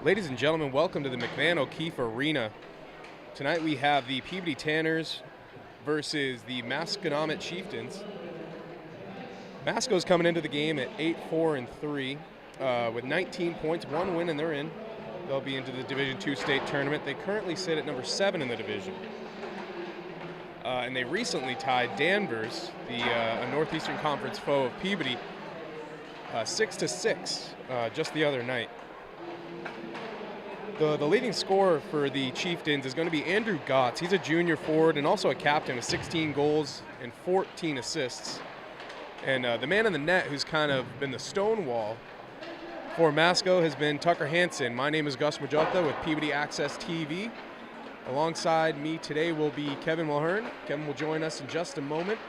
Ladies and gentlemen, welcome to the McMahon O'Keefe Arena. Tonight we have the Peabody Tanners versus the Masconomet Chieftains. Masco's coming into the game at 8-4-3 with 19 points, one win, and they're in. They'll be into the Division II state tournament. They currently sit at number 7 in the division. And they recently tied Danvers, a Northeastern Conference foe of Peabody, 6-6 just the other night. The leading scorer for the Chieftains is going to be Andrew Gotts. He's a junior forward and also a captain with 16 goals and 14 assists. And the man in the net who's kind of been the stonewall for Masco has been Tucker Hansen. My name is Gus Majota with Peabody Access TV. Alongside me today will be Kevin Mulhern. Kevin will join us in just a moment.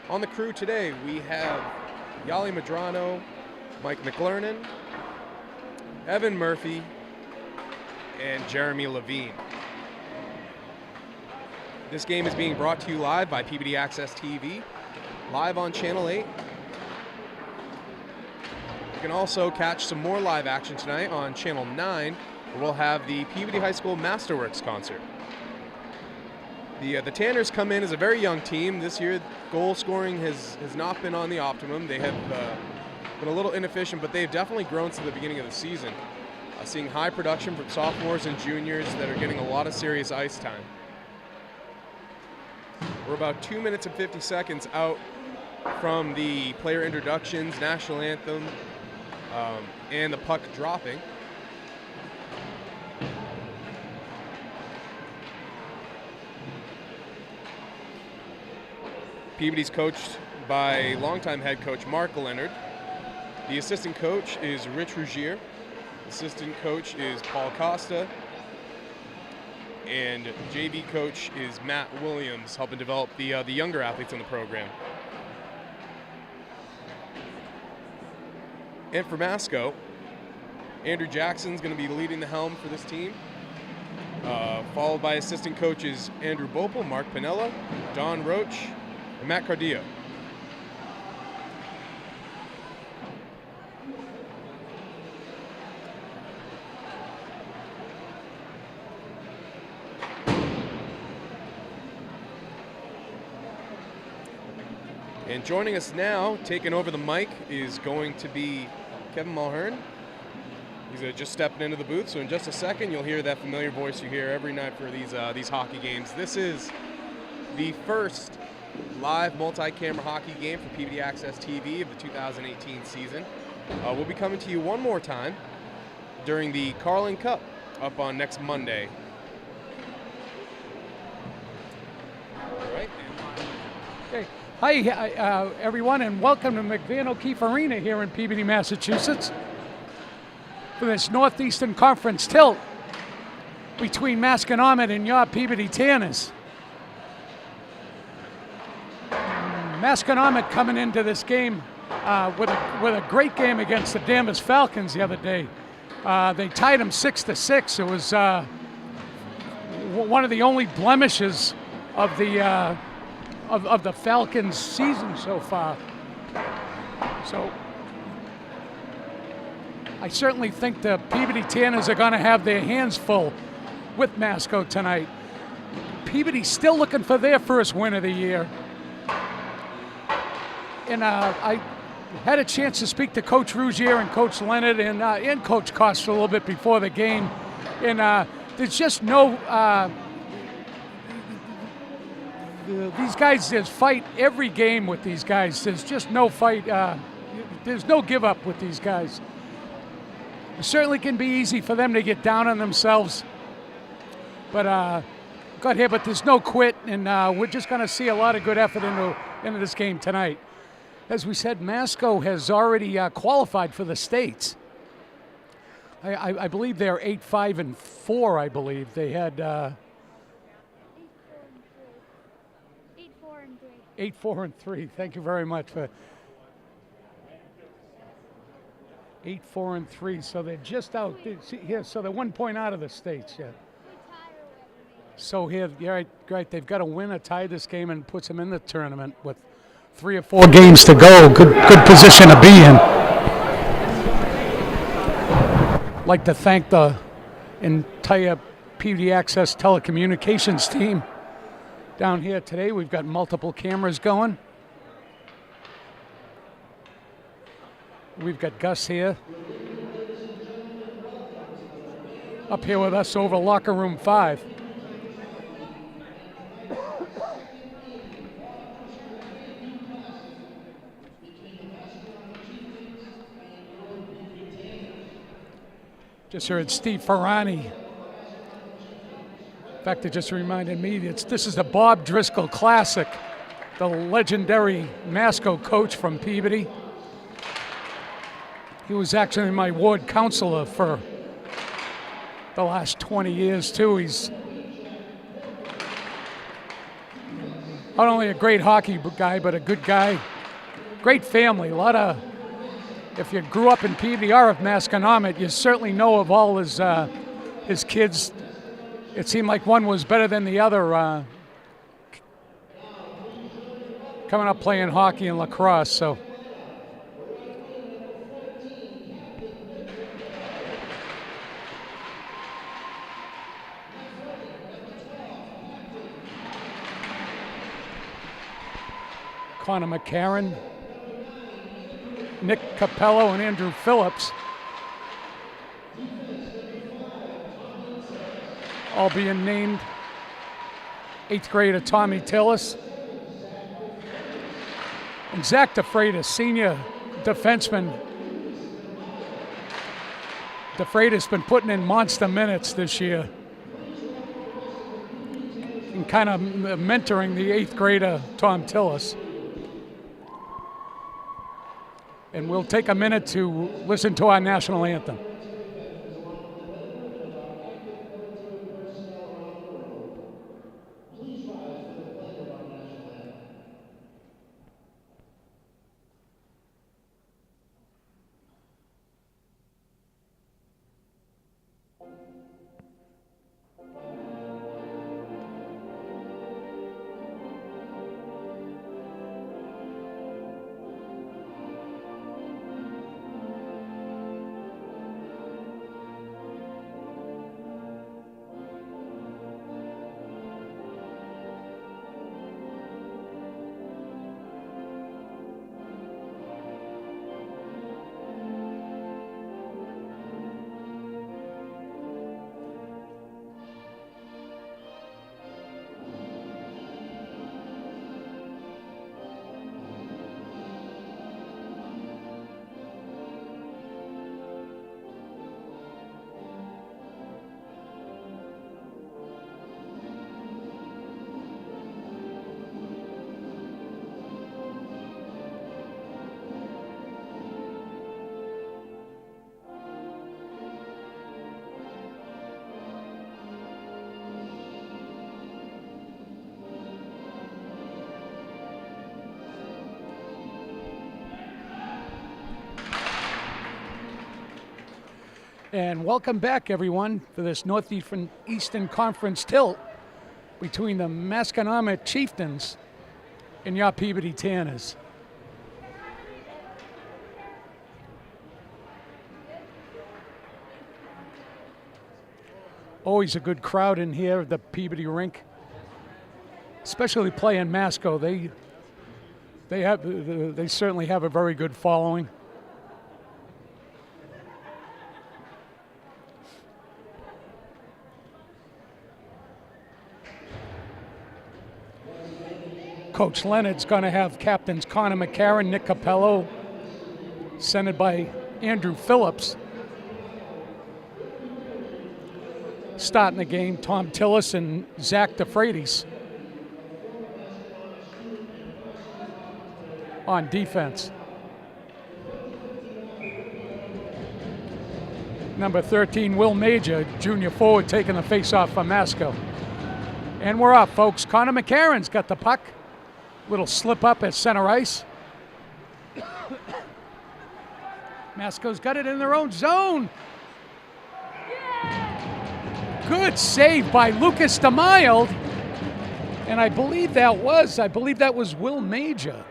On the crew today, we have Yali Madrano, Mike McLernan, Evan Murphy, and Jeremy Levine. This game is being brought to you live by Peabody Access TV, live on Channel 8. You can also catch some more live action tonight on Channel 9, where we'll have the Peabody High School Masterworks concert. The Tanners come in as a very young team. This year, goal scoring has not been on the optimum. They have been a little inefficient, but they've definitely grown since the beginning of the season. Seeing high production from sophomores and juniors that are getting a lot of serious ice time. We're about 2 minutes and 50 seconds out from the player introductions, national anthem, and the puck dropping. Peabody's coached by longtime head coach Mark Leonard. The assistant coach is Rich Rougier. Assistant coach is Paul Costa, and JV coach is Matt Williams, helping develop the younger athletes in the program. And for Masco, Andrew Jackson's going to be leading the helm for this team, followed by assistant coaches Andrew Bopel, Mark Pinella, Don Roach, and Matt Cardillo. And joining us now, taking over the mic, is going to be Kevin Mulhern. He's just stepping into the booth, so in just a second, you'll hear that familiar voice you hear every night for these hockey games. This is the first live multi-camera hockey game for Peabody Access TV of the 2018 season. We'll be coming to you one more time during the Carling Cup up on next Monday. All right. Okay. Hi, everyone, and welcome to McMahon O'Keefe Arena here in Peabody, Massachusetts, for this Northeastern Conference tilt between Masconomet and your Peabody Tanners. Masconomet coming into this game with a great game against the Danvers Falcons the other day. They tied them 6-6. It was one of the only blemishes of the Falcons' season so far. So I certainly think the Peabody Tanners are going to have their hands full with Masco tonight. Peabody's still looking for their first win of the year. And I had a chance to speak to Coach Rougier and Coach Leonard and Coach Costa a little bit before the game. And there's just no... these guys, there's fight every game with these guys. There's just no fight. There's no give up with these guys. It certainly can be easy for them to get down on themselves. But but there's no quit, and we're just going to see a lot of good effort into this game tonight. As we said, Masco has already qualified for the States. I believe they're 8-5-4. I believe they had. 8-4-3. Thank you very much for 8-4-3. So they're just out here. So they're 1 point out of the States. Yeah. So here, yeah, right. They've got to win or tie this game and puts them in the tournament with 3 or 4 games to go. Good position to be in. Like to thank the entire Peabody Access telecommunications team down here today. We've got multiple cameras going. We've got Gus here. Up here with us over locker room 5. Just heard Steve Ferrani. In fact, it just reminded me this is the Bob Driscoll Classic, the legendary Masco coach from Peabody. He was actually my ward counselor for the last 20 years too. He's not only a great hockey guy, but a good guy. Great family. If you grew up in Peabody or of Masconomet, you certainly know of all his kids. It seemed like one was better than the other coming up playing hockey and lacrosse. So Connor McCarron, Nick Capello, and Andrew Phillips all being named. 8th grader Tommy Tillis. And Zach DeFreitas, senior defenseman. DeFreitas been putting in monster minutes this year and kind of mentoring the 8th grader Tom Tillis. And we'll take a minute to listen to our national anthem. And welcome back, everyone, for this Northeastern Conference tilt between the Masconomet Chieftains and your Peabody Tanners. Always a good crowd in here at the Peabody rink, especially playing Masco. They certainly have a very good following. Coach Leonard's going to have captains Connor McCarron, Nick Capello, centered by Andrew Phillips. Starting the game, Tom Tillis and Zach DeFreitas on defense. Number 13, Will Major, junior forward, taking the face-off for Masco. And we're off, folks. Connor McCarron's got the puck. Little slip up at center ice. Masco's got it in their own zone. Good save by Lucas DeMild. And I believe that was Will Major.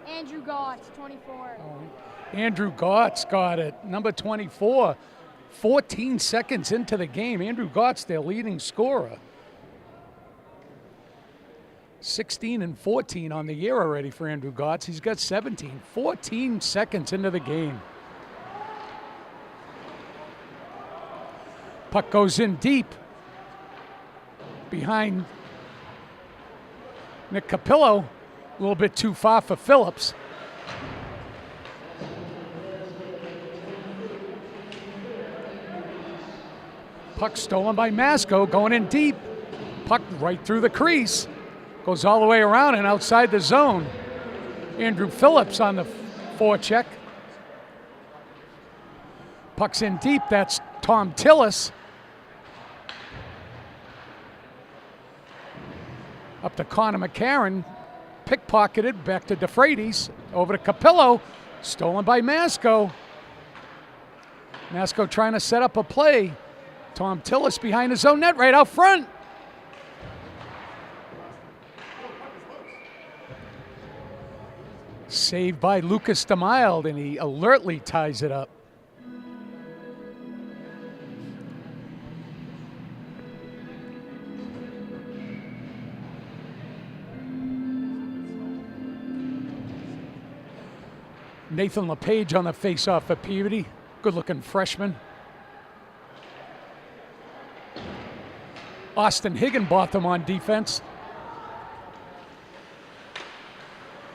Andrew Gotts, 24. Andrew Gott's got it. Number 24. 14 seconds into the game. Andrew Gott's their leading scorer. 16 and 14 on the year already for Andrew Gotts. He's got 17. 14 seconds into the game. Puck goes in deep behind Nick Capillo. A little bit too far for Phillips. Puck stolen by Masco, going in deep. Puck right through the crease. Goes all the way around and outside the zone. Andrew Phillips on the forecheck. Puck's in deep. That's Tom Tillis. Up to Connor McCarron. Pickpocketed. Back to DeFreitas. Over to Capillo. Stolen by Masco. Masco trying to set up a play. Tom Tillis behind his own net right out front. Saved by Lucas DeMild, and he alertly ties it up. Nathan LePage on the faceoff for Peabody. Good-looking freshman. Austin Higginbotham on defense.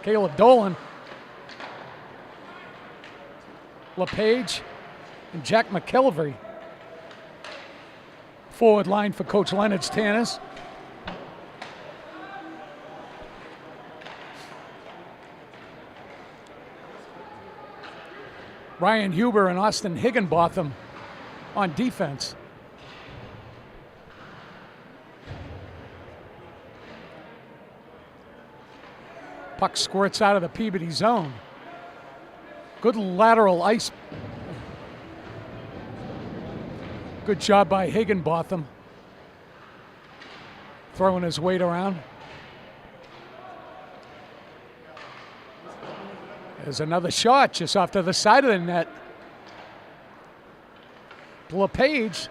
Caleb Dolan. LePage and Jack McKelvey. Forward line for Coach Leonard's Tanners. Ryan Huber and Austin Higginbotham on defense. Puck squirts out of the Peabody zone. Good lateral ice. Good job by Higginbotham. Throwing his weight around. There's another shot just off to the side of the net. LePage.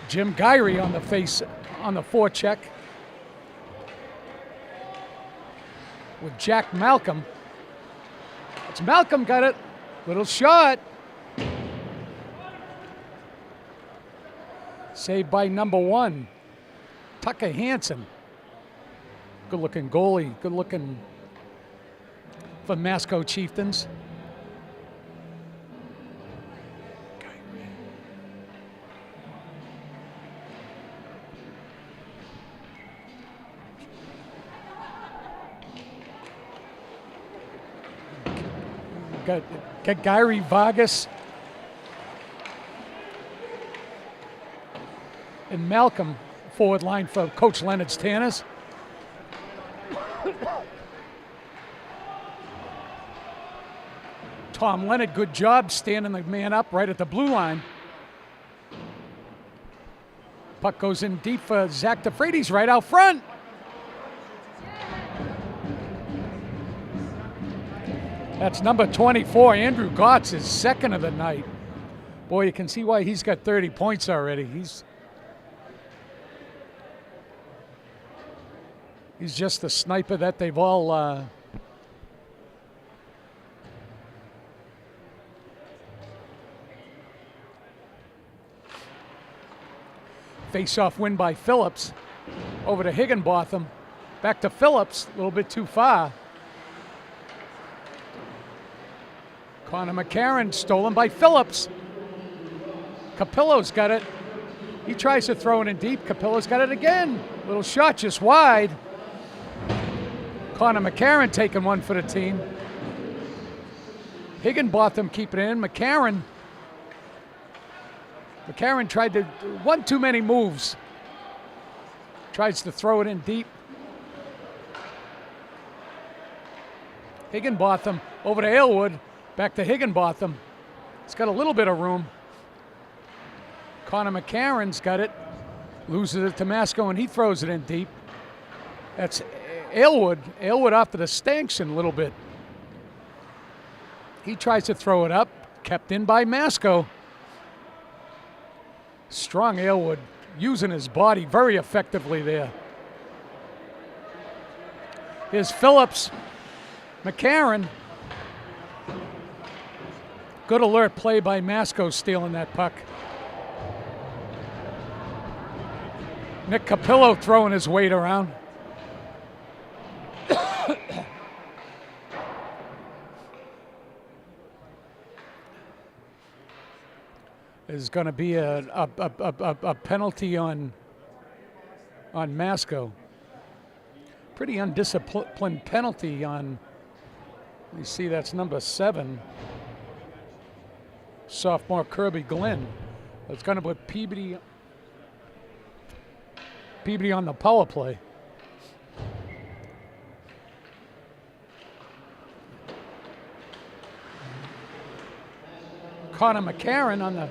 Jim Gyrie on the forecheck with Jack Malcolm. It's Malcolm got it. Little shot. Saved by number 1, Tucker Hansen. Good looking goalie. Good looking for Masco Chieftains. Got Gyrie Vargas and Malcolm forward line for Coach Leonard's Tanners. Tom Leonard, good job standing the man up right at the blue line. Puck goes in deep for Zach DeFreitas right out front. That's number 24, Andrew Gotts, his second of the night. Boy, you can see why he's got 30 points already. He's just the sniper that they've all face-off win by Phillips. Over to Higginbotham. Back to Phillips, a little bit too far. Connor McCarron stolen by Phillips. Capillo's got it. He tries to throw it in deep. Capillo's got it again. Little shot just wide. Connor McCarron taking one for the team. Higginbotham keeping it in. McCarron tried to, one too many moves. Tries to throw it in deep. Higginbotham over to Aylwood. Back to Higginbotham. He's got a little bit of room. Connor McCarron's got it. Loses it to Masco, and he throws it in deep. That's Aylwood. Aylwood off to the stanchion a little bit. He tries to throw it up. Kept in by Masco. Strong Aylwood, using his body very effectively there. Here's Phillips. McCarron. Good alert play by Masco stealing that puck. Nick Capillo throwing his weight around. There's going to be a penalty on Masco. Pretty undisciplined penalty on, you see that's number 7. Sophomore Kirby Glenn. It's going to put Peabody on the power play. Connor McCarron on the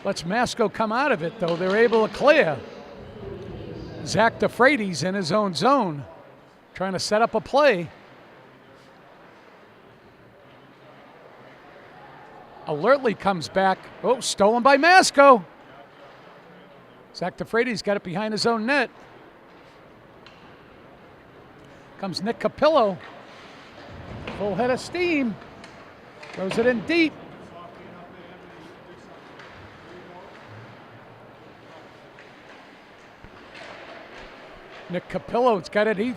let's Masco come out of it, though. They're able to clear. Zach DeFreitas in his own zone, trying to set up a play. Alertly comes back. Oh, stolen by Masco. Zach DeFreitas got it behind his own net. Comes Nick Capillo. Full head of steam. Throws it in deep. Nick Capillo's got it. He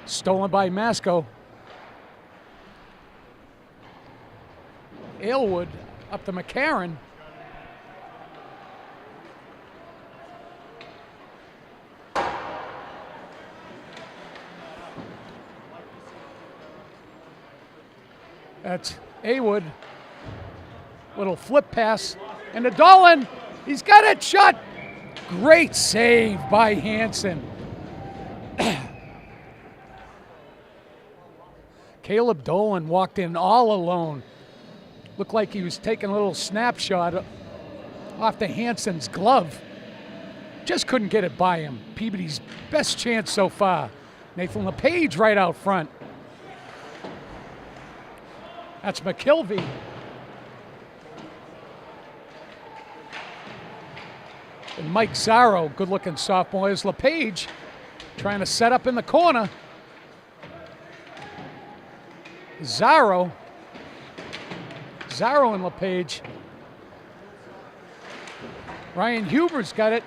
stolen by Masco. Aylwood up to McCarron. That's Aylwood. Little flip pass. And the Dolan, he's got it shot. Great save by Hansen. Caleb Dolan walked in all alone. Looked like he was taking a little snapshot off the Hansen's glove. Just couldn't get it by him. Peabody's best chance so far. Nathan LePage right out front. That's McKelvey. And Mike Zarro, good-looking sophomore. Is LePage trying to set up in the corner. Zarro and LePage. Ryan Huber's got it.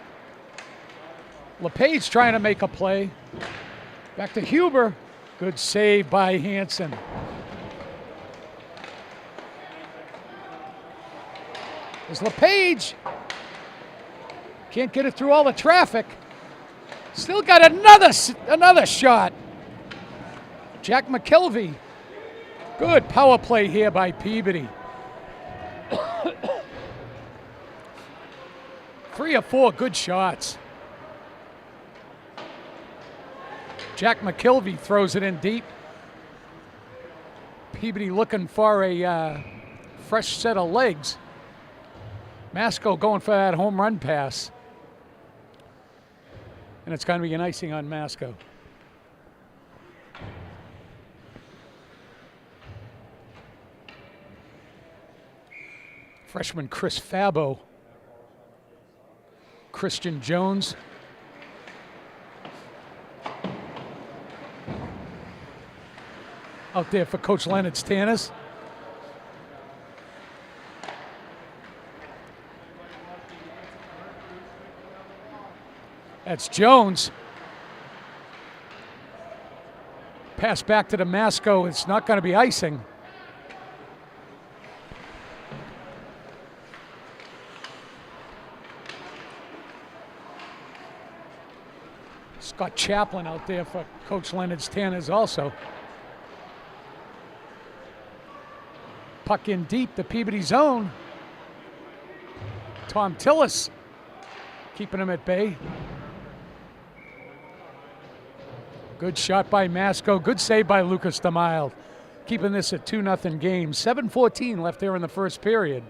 LePage trying to make a play. Back to Huber. Good save by Hansen. There's LePage. Can't get it through all the traffic. Still got another shot. Jack McKelvey. Good power play here by Peabody. 3 or 4 good shots. Jack McKelvey throws it in deep. Peabody looking for a fresh set of legs. Masco going for that home run pass. And it's going to be an icing on Masco. Freshman Chris Fabo. Christian Jones. Out there for Coach Leonard's Tannis. That's Jones. Pass back to the Masco. It's not going to be icing. Scott Chaplin out there for Coach Leonard's Tannis also. Puck in deep, the Peabody zone. Tom Tillis keeping him at bay. Good shot by Masco. Good save by Lucas DeMille. keeping this a 2-0 game. 7:14 left there in the first period.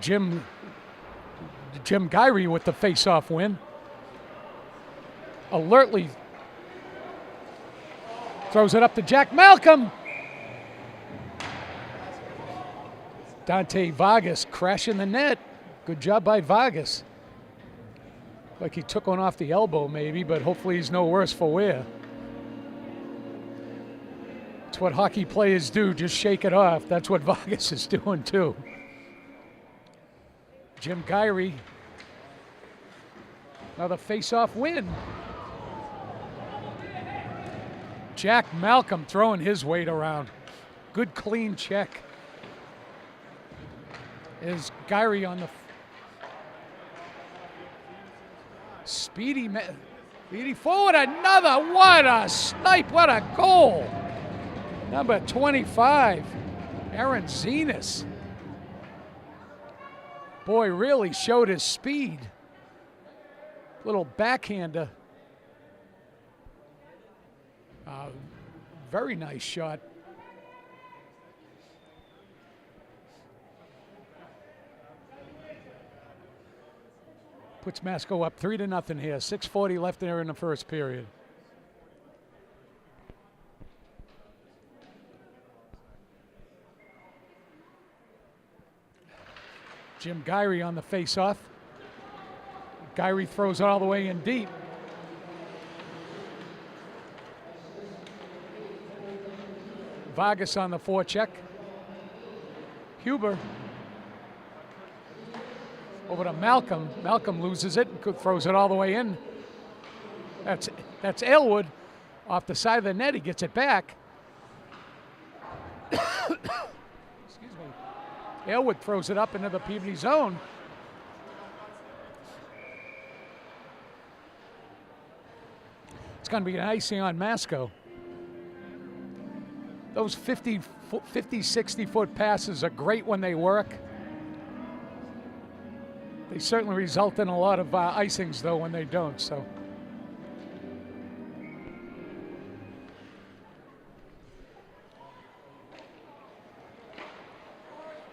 Jim Gyree with the face-off win. Alertly throws it up to Jack Malcolm. Dante Vargas crashing the net. Good job by Vargas. Like he took one off the elbow maybe, but hopefully he's no worse for wear. It's what hockey players do, just shake it off. That's what Vargas is doing too. Jim Gyree, another face-off win. Jack Malcolm throwing his weight around. Good clean check. Is Gyree on the speedy forward, another, what a snipe, what a goal. Number 25, Aaron Zenas. Boy, really showed his speed. Little backhander. Very nice shot. Puts Masco up 3-0 here. 6:40 left there in the first period. Jim Gyree on the face-off. Gyree throws it all the way in deep. Vargas on the forecheck. Huber over to Malcolm. Malcolm loses it and throws it all the way in. That's Aylward off the side of the net. He gets it back. Aylward throws it up into the Peabody zone. It's going to be an icing on Masco. Those 50, 60-foot passes are great when they work. They certainly result in a lot of icings, though, when they don't. So.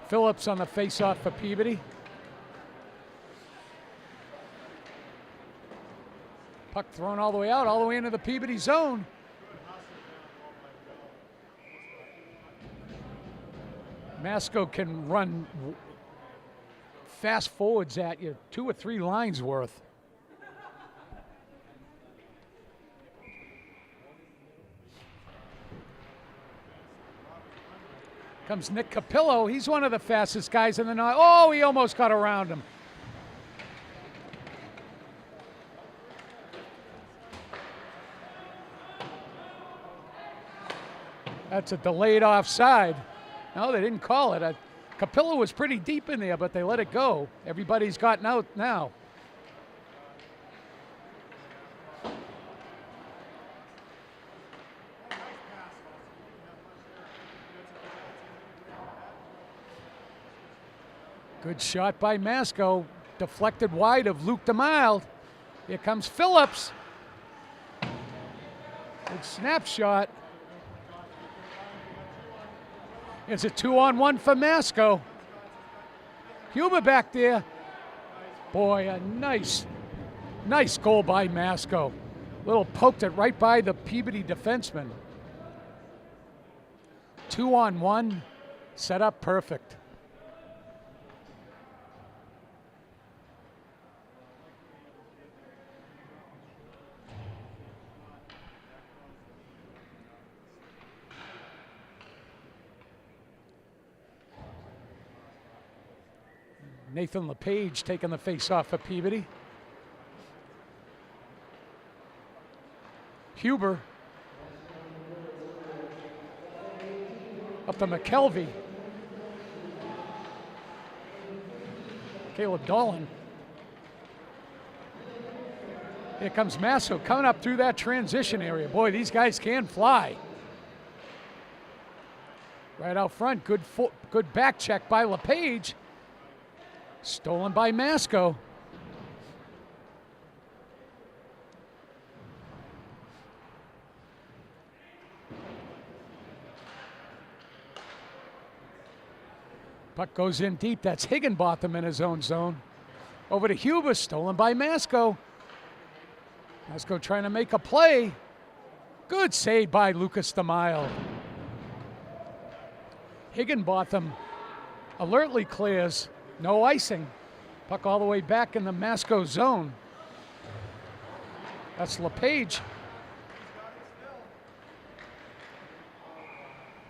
Phillips on the face-off for Peabody. Puck thrown all the way out, all the way into the Peabody zone. Masco can run fast forwards at you, 2 or 3 lines worth. Comes Nick Capillo. He's one of the fastest guys in the night. Oh, he almost got around him. That's a delayed offside. No, they didn't call it. Capillo was pretty deep in there, but they let it go. Everybody's gotten out now. Good shot by Masco. Deflected wide of Luke DeMille. Here comes Phillips. Good snapshot. It's a 2-on-1 for Masco. Huber back there. Boy, a nice goal by Masco. Little poked it right by the Peabody defenseman. 2-on-1, set up perfect. Nathan LePage taking the face-off for Peabody. Huber up to McKelvey. Caleb Dolan. Here comes Masco coming up through that transition area. Boy, these guys can fly. Right out front, good back check by LePage. Stolen by Masco. Puck goes in deep. That's Higginbotham in his own zone. Over to Huber, stolen by Masco. Masco trying to make a play. Good save by Lucas DeMille. Higginbotham alertly clears. No icing. Puck all the way back in the Masco zone. That's LePage.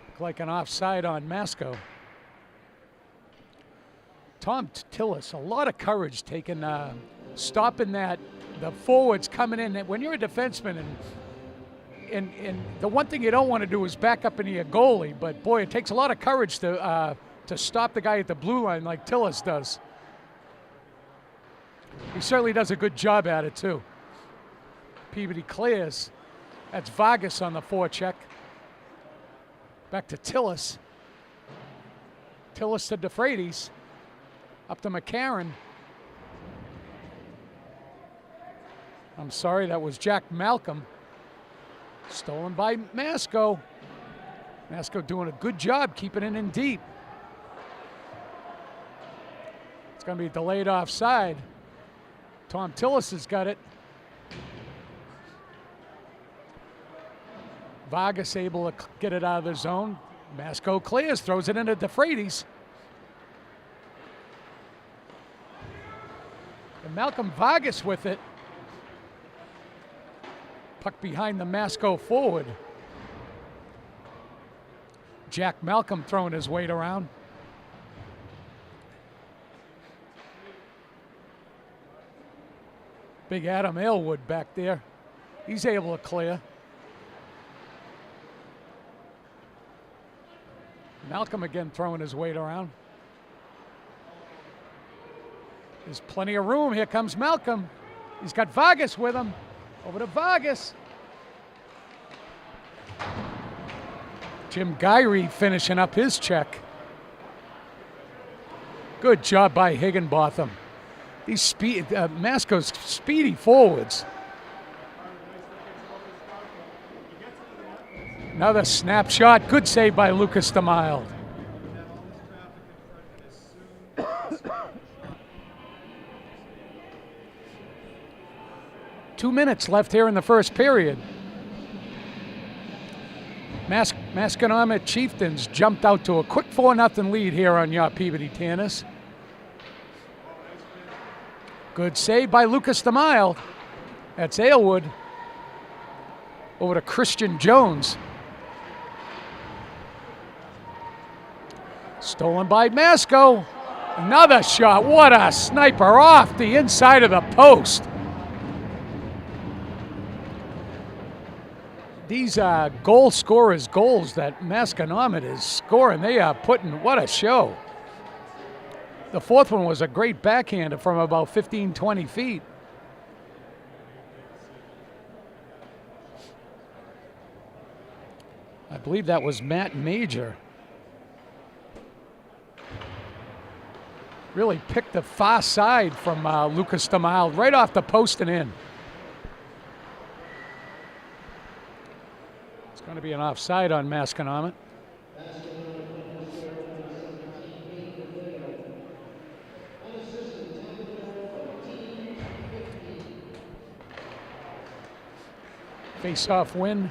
Looked like an offside on Masco. Tom Tillis, a lot of courage taking, stopping that, the forwards coming in. When you're a defenseman, and the one thing you don't want to do is back up into your goalie, but boy, it takes a lot of courage to stop the guy at the blue line like Tillis does. He certainly does a good job at it too. Peabody clears. That's Vargas on the forecheck. Back to Tillis. Tillis to DeFreitas. Up to McCarron. I'm sorry, that was Jack Malcolm. Stolen by Masco. Masco doing a good job keeping it in deep. It's going to be delayed offside. Tom Tillis has got it. Vargas able to get it out of the zone. Masco clears, throws it into DeFreitas. And Malcolm Vargas with it. Puck behind the Masco forward. Jack Malcolm throwing his weight around. Big Adam Aylwood back there. He's able to clear. Malcolm again throwing his weight around. There's plenty of room. Here comes Malcolm. He's got Vargas with him. Over to Vargas. Jim Gyree finishing up his check. Good job by Higginbotham. These Masco's speedy forwards. Another snapshot. Good save by Lucas DeMille. Two minutes left here in the first period. Masconomet Chieftains jumped out to a quick 4-0 lead here on your Peabody Tanners. Good save by Lucas DeMille. That's Aylwood. Over to Christian Jones. Stolen by Masco. Another shot. What a sniper off the inside of the post. These goal scorers' goals that Masconomet is scoring, they are putting, what a show. The fourth one was a great backhander from about 15, 20 feet. I believe that was Matt Major. Really picked the far side from Lucas DeMille, right off the post and in. It's going to be an offside on Masconomet. Face-off win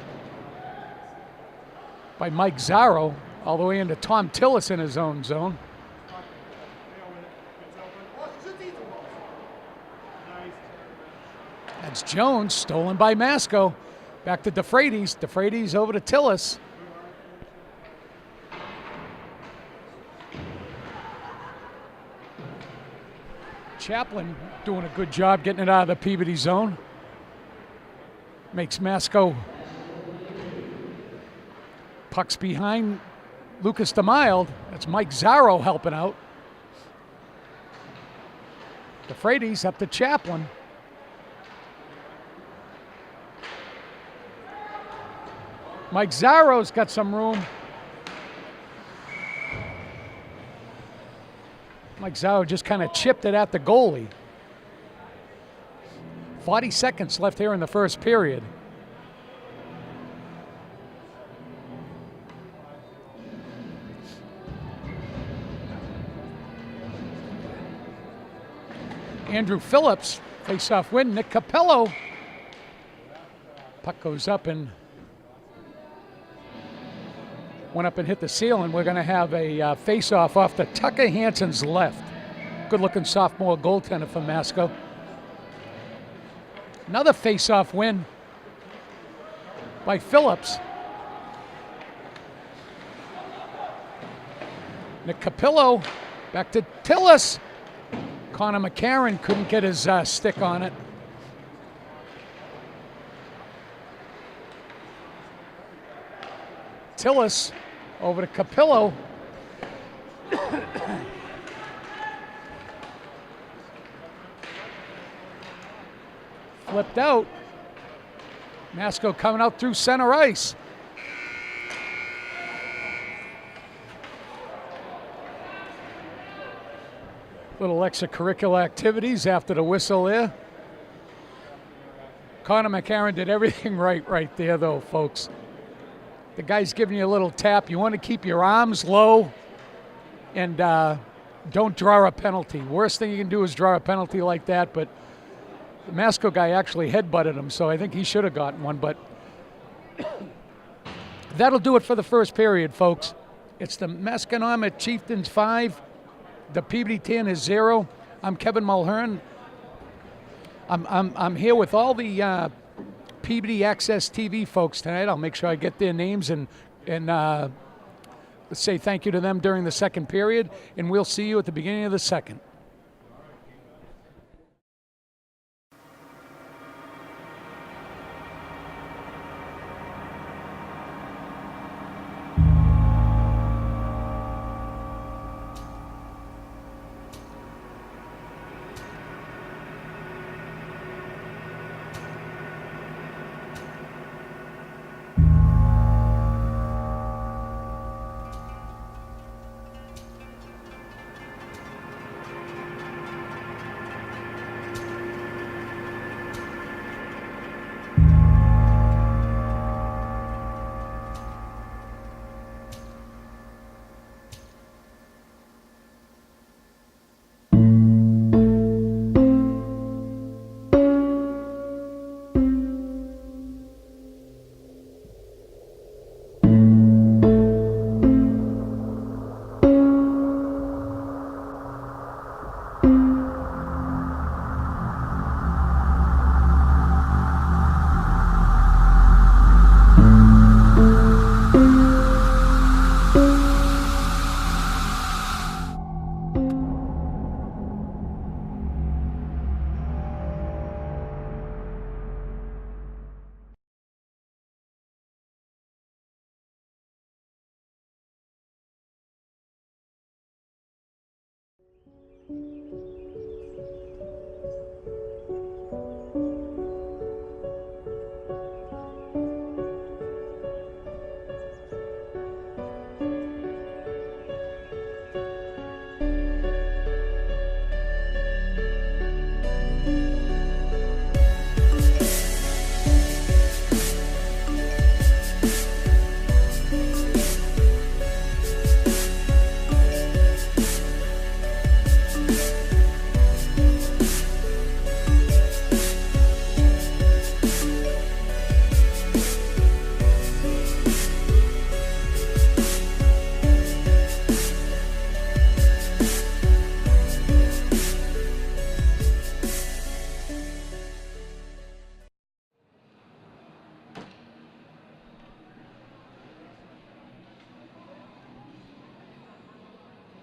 by Mike Zarro, all the way into Tom Tillis in his own zone. That's Jones, stolen by Masco. Back to DeFreitas. DeFreitas over to Tillis. Chaplin doing a good job getting it out of the Peabody zone. Makes Masco. Puck's behind Lucas DeMille. That's Mike Zarro helping out. DeFreitas up to Chaplin. Mike Zarro's got some room. Mike Zauer just kind of chipped it at the goalie. 40 seconds left here in the first period. Andrew Phillips, face-off win. Nick Capello. Puck goes up and went up and hit the ceiling. We're going to have a face-off off the Tucker Hansen's left. Good-looking sophomore goaltender for Masco. Another face-off win by Phillips. Nick Capillo back to Tillis. Connor McCarron couldn't get his stick on it. Tillis over to Capillo. Flipped out. Masco coming out through center ice. Little extracurricular activities after the whistle there. Connor McCarron did everything right there, though, folks. The guy's giving you a little tap. You want to keep your arms low and don't draw a penalty. Worst thing you can do is draw a penalty like that, but the Masco guy actually headbutted him, so I think he should have gotten one, but that'll do it for the first period, folks. It's the Masconomet Chieftains 5, the Peabody 10 is 0. I'm Kevin Mulhern. I'm here with all the Peabody Access TV folks tonight. I'll make sure I get their names and say thank you to them during the second period, and we'll see you at the beginning of the second.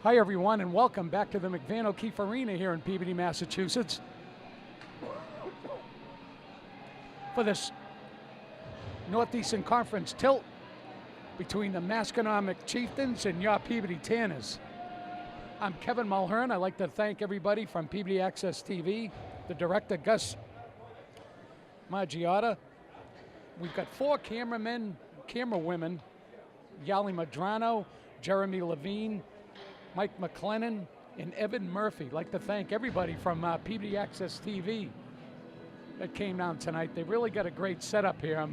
Hi, everyone, and welcome back to the McVan O'Keefe Arena here in Peabody, Massachusetts. For this Northeastern Conference tilt between the Masconomet Chieftains and your Peabody Tanners. I'm Kevin Mulhern. I'd like to thank everybody from Peabody Access TV, the director, Gus Margiotta. We've got 4 cameramen, camerawomen, Yali Madrano, Jeremy Levine, Mike McLennan, and Evan Murphy. I'd like to thank everybody from Peabody Access TV that came down tonight. They really got a great setup here.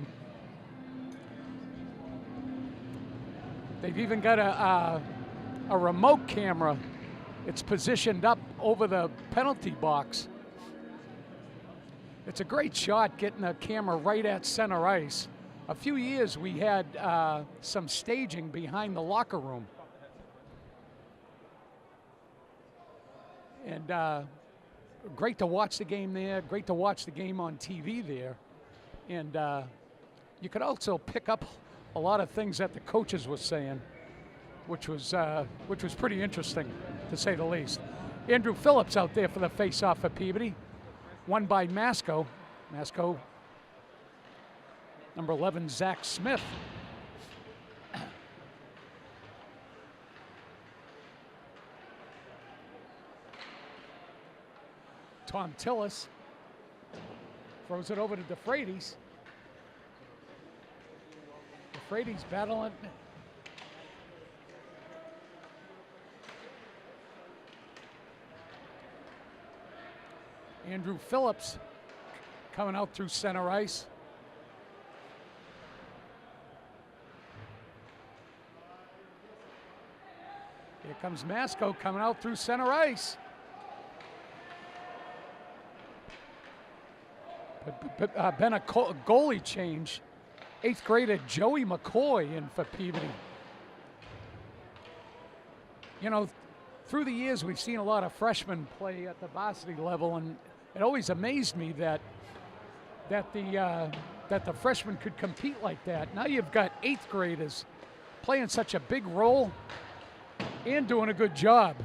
They've even got a remote camera. It's positioned up over the penalty box. It's a great shot getting the camera right at center ice. A few years we had some staging behind the locker room. And great to watch the game there, great to watch the game on TV there. And you could also pick up a lot of things that the coaches were saying, which was pretty interesting, to say the least. Andrew Phillips out there for the face-off for Peabody, won by Masco. Masco, number 11, Zach Smith. Tom Tillis throws it over to DeFreitas. DeFreitas battling. Andrew Phillips coming out through center ice. Here comes Masco coming out through center ice. Been a goalie change. 8th grader Joey McCoy in for Peabody. You know, through the years we've seen a lot of freshmen play at the varsity level, and it always amazed me that the freshmen could compete like that. Now you've got 8th graders playing such a big role and doing a good job.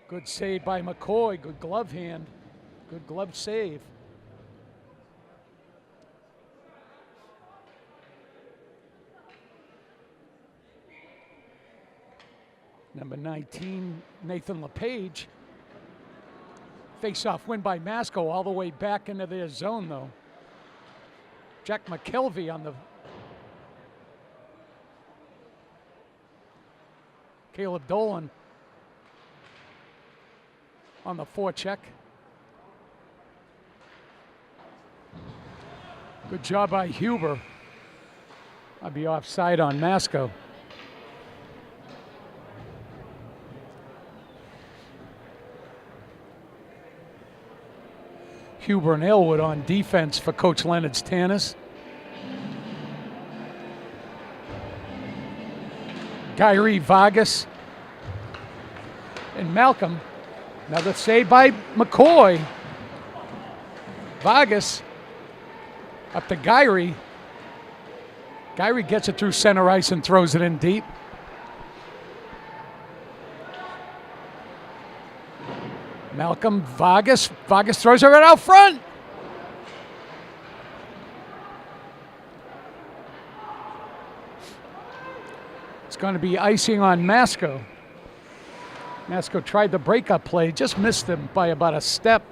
Good save by McCoy, good glove hand, good glove save. Number 19, Nathan LePage. Face-off win by Masco all the way back into their zone, though. Jack McKelvey on the... Caleb Dolan on the forecheck. Good job by Huber. I'd be offside on Masco. Huber and Elwood on defense for Coach Leonard's Tannis. Kyrie Vargas and Malcolm. Another save by McCoy. Vargas up to Gyrie. Gyrie gets it through center ice and throws it in deep. Malcolm, Vargas. Vargas throws it right out front. It's going to be icing on Masco. Masco tried the breakup play, just missed him by about a step.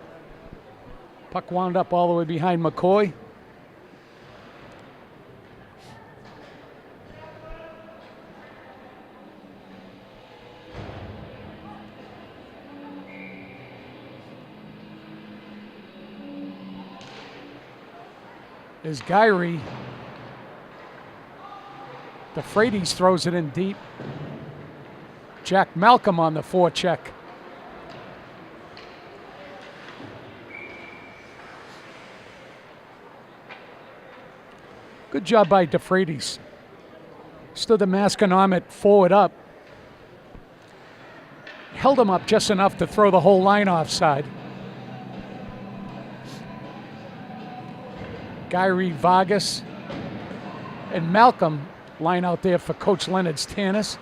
Puck wound up all the way behind McCoy. Is Gyrie. DeFreitas throws it in deep. Jack Malcolm on the forecheck. Good job by DeFreitas. Stood the Masconomet forward up. Held him up just enough to throw the whole line offside. Gyrie, Vargas, and Malcolm line out there for Coach Leonard's Tannis.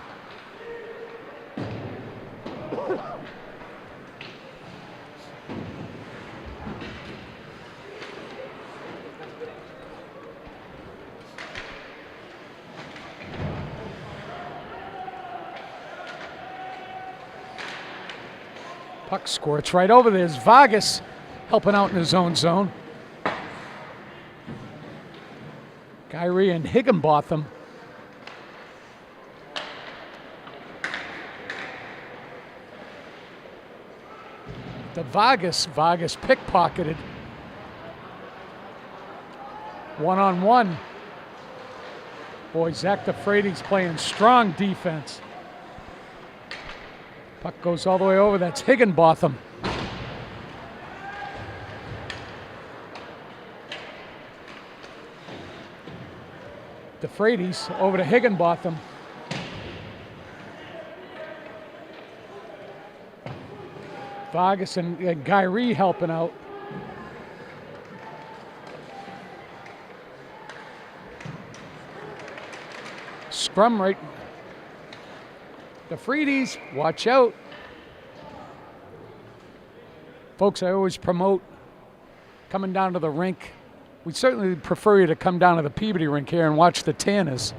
Puck squirts right over. There's Vargas helping out in his own zone. Kyrie and Higginbotham. To Vargas. Vargas pickpocketed. One-on-one. Boy, Zach DeFreitas playing strong defense. Puck goes all the way over. That's Higginbotham. DeFreitas over to Higginbotham. Vargas and Kyrie helping out. Scrum right. DeFreitas, watch out. Folks, I always promote coming down to the rink. We certainly prefer you to come down to the Peabody rink here and watch the Tanners.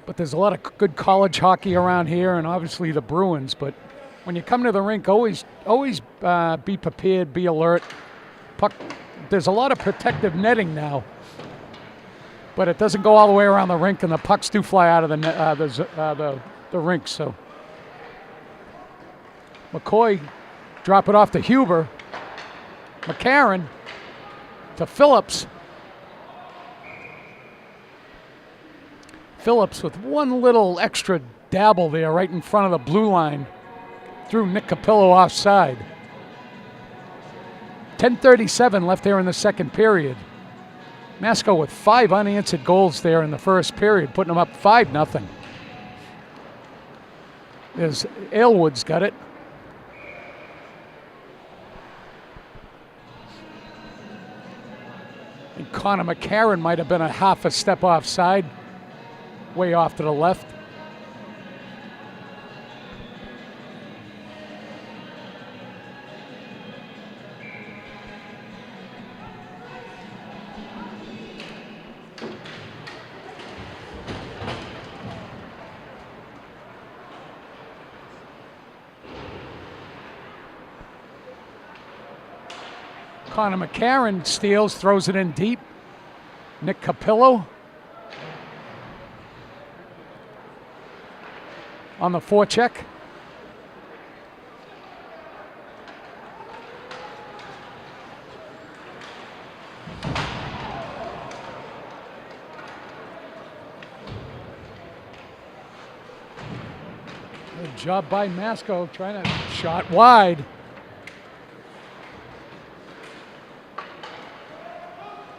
But there's a lot of good college hockey around here, and obviously the Bruins. But when you come to the rink, always be prepared, be alert. Puck. There's a lot of protective netting now, but it doesn't go all the way around the rink, and the pucks do fly out of the rink. So McCoy drop it off to Huber. McCarron to Phillips. Phillips with one little extra dabble there right in front of the blue line. Threw Nick Capillo offside. 10:37 left there in the second period. Masco with 5 unanswered goals there in the first period, putting them up 5-0. There's Aylwood's got it. And Connor McCarron might have been a half a step offside, way off to the left. Connor McCarron steals, throws it in deep. Nick Capillo on the forecheck. Good job by Masco, trying to shot wide.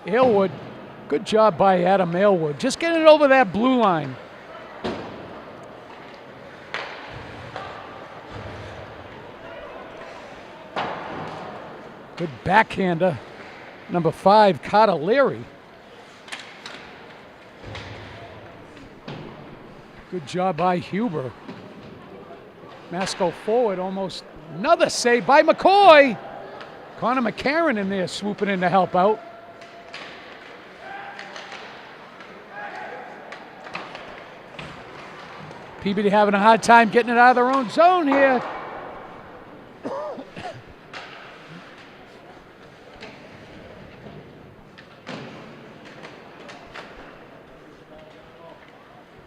Aylwood, good job by Adam Aylwood. Just getting it over that blue line. Good backhander. Number 5, Carter Leary. Good job by Huber. Masco forward, almost another save by McCoy. Connor McCarron in there swooping in to help out. Peabody having a hard time getting it out of their own zone here.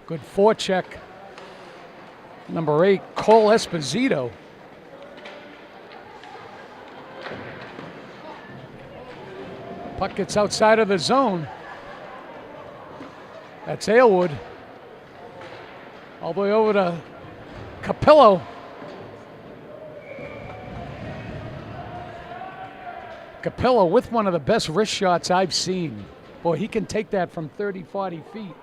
Good forecheck. Number 8, Cole Esposito. Puck gets outside of the zone. That's Aylwood. All the way over to Capillo. Capillo with one of the best wrist shots I've seen. Boy, he can take that from 30, 40 feet.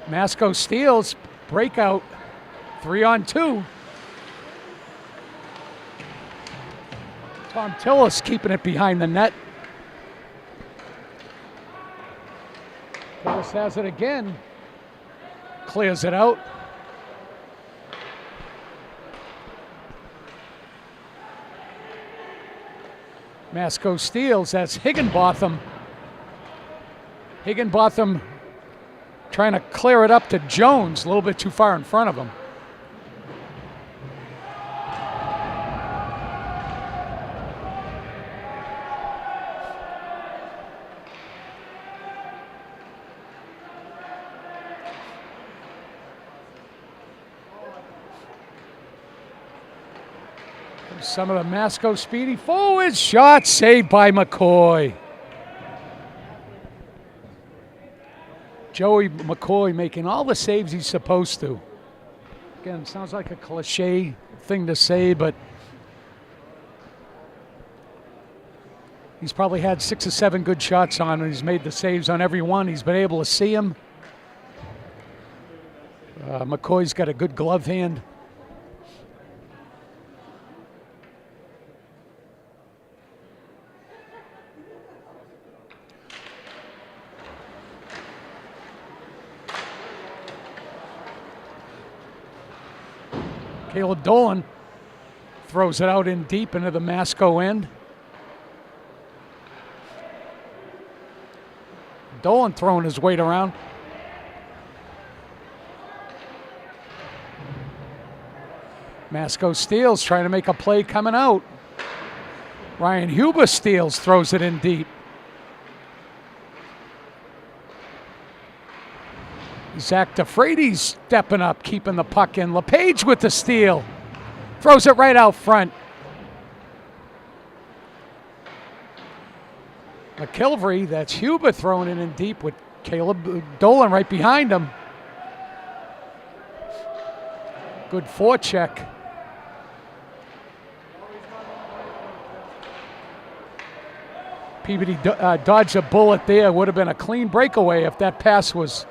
Masco steals, breakout, 3-on-2. Tom Tillis keeping it behind the net. Tillis has it again, clears it out. Masco steals. That's Higginbotham. Higginbotham trying to clear it up to Jones, a little bit too far in front of him. Some of the Masco speedy forward shot saved by McCoy. Joey McCoy making all the saves he's supposed to. Again, sounds like a cliche thing to say, but he's probably had 6 or 7 good shots on him. He's made the saves on every one. He's been able to see him. McCoy's got a good glove hand. Caleb Dolan throws it out in deep into the Masco end. Dolan throwing his weight around. Masco steals, trying to make a play coming out. Ryan Huber steals, throws it in deep. Zach DeFrady's stepping up, keeping the puck in. LePage with the steal. Throws it right out front. McKilvery, that's Huber throwing it in deep with Caleb Dolan right behind him. Good forecheck. Peabody dodged a bullet there. Would have been a clean breakaway if that pass was.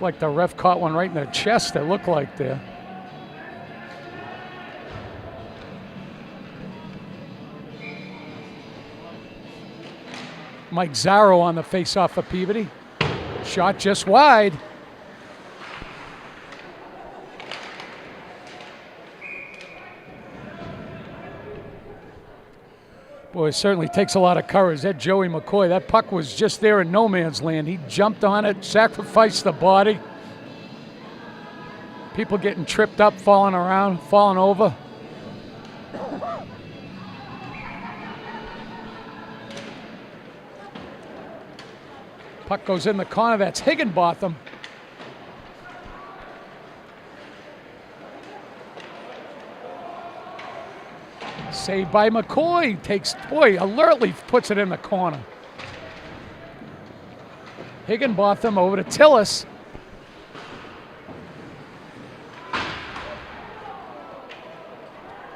Like the ref caught one right in the chest, it looked like there. Mike Zarro on the face-off of Peabody. Shot just wide. Boy, it certainly takes a lot of courage. That Joey McCoy, that puck was just there in no man's land. He jumped on it, sacrificed the body. People getting tripped up, falling around, falling over. Puck goes in the corner. That's Higginbotham. Saved by McCoy. Takes, boy, alertly puts it in the corner. Higginbotham over to Tillis.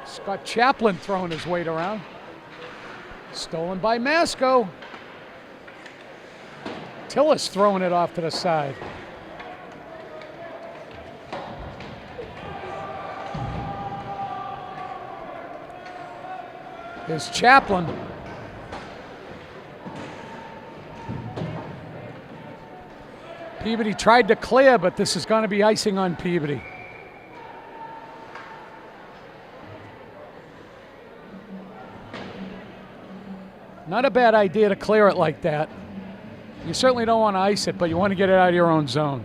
Scott Chaplin throwing his weight around. Stolen by Masco. Tillis throwing it off to the side. There's Chaplin. Peabody tried to clear, but this is going to be icing on Peabody. Not a bad idea to clear it like that. You certainly don't want to ice it, but you want to get it out of your own zone.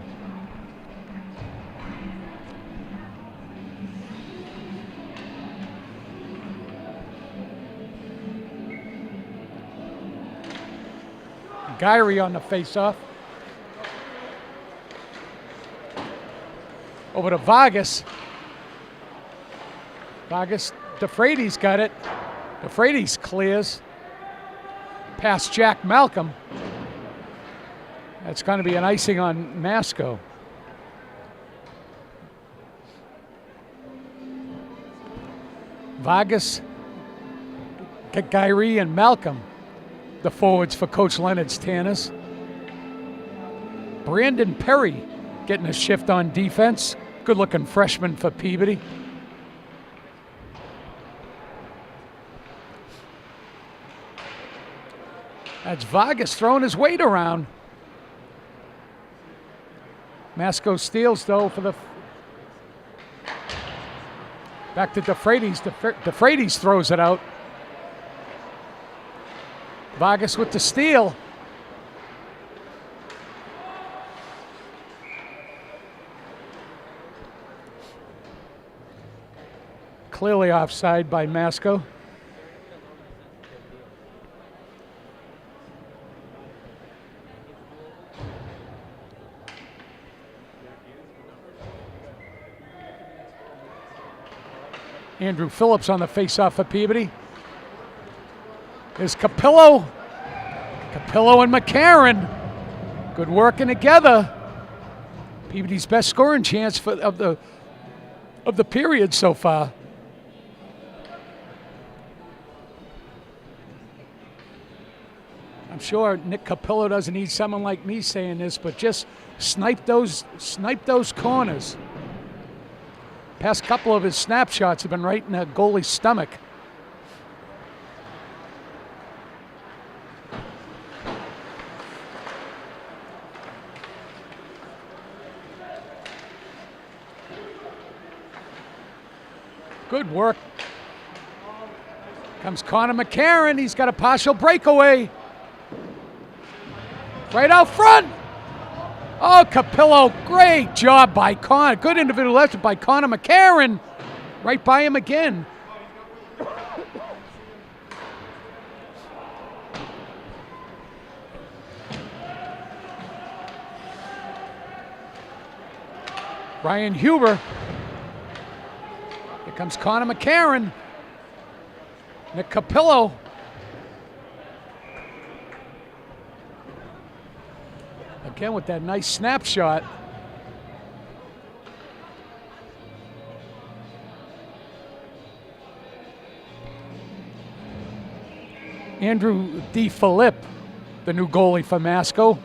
Gyrie on the faceoff. Over to Vargas. Vargas, DeFrady's got it. DeFrady's clears. Past Jack Malcolm. That's going to be an icing on Masco. Vargas, Gyrie, and Malcolm, the forwards for Coach Leonard's Tanners. Brandon Perry getting a shift on defense. Good-looking freshman for Peabody. That's Vargas throwing his weight around. Masco steals, though, for the... Back to DeFreitas. DeFreitas throws it out. Vargas with the steal. Clearly offside by Masco. Andrew Phillips on the face-off for Peabody. There's Capillo. Capillo and McCarron. Good working together. Peabody's best scoring chance of the period so far. I'm sure Nick Capillo doesn't need someone like me saying this, but just snipe those corners. Past couple of his snapshots have been right in the goalie's stomach. Good work. Comes Connor McCarron. He's got a partial breakaway. Right out front. Oh, Capillo, great job by Connor. Good individual effort by Connor McCarron. Right by him again. Ryan Huber. Here comes Connor McCarron. Nick Capillo. Again with that nice snapshot. Andrew DeFilippe, the new goalie for Masco,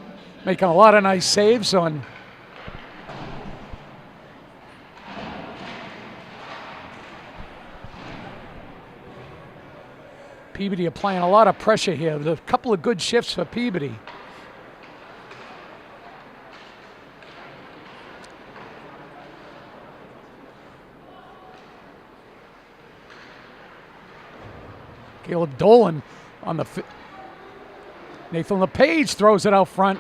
making a lot of nice saves on Peabody. Applying a lot of pressure here. There's a couple of good shifts for Peabody. Caleb Dolan on the... Nathan LePage throws it out front.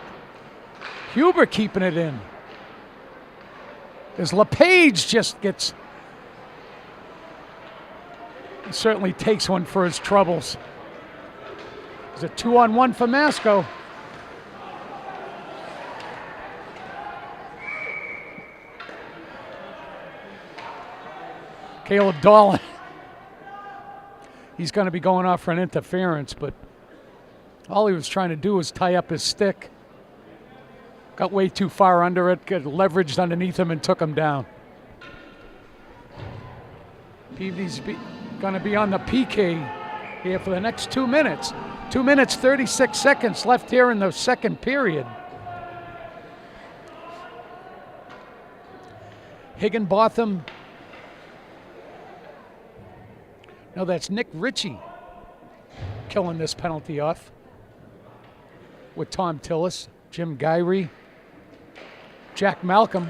Huber keeping it in. As LePage just gets... He certainly takes one for his troubles. It's a 2-on-1 for Masco. Caleb Dolan. He's going to be going off for an interference, but all he was trying to do was tie up his stick. Got way too far under it, got leveraged underneath him and took him down. Peabody's going to be on the PK here for the next 2 minutes. 2 minutes, 36 seconds left here in the second period. Higginbotham. No, that's Nick Ritchie killing this penalty off with Tom Tillis, Jim Gyree, Jack Malcolm.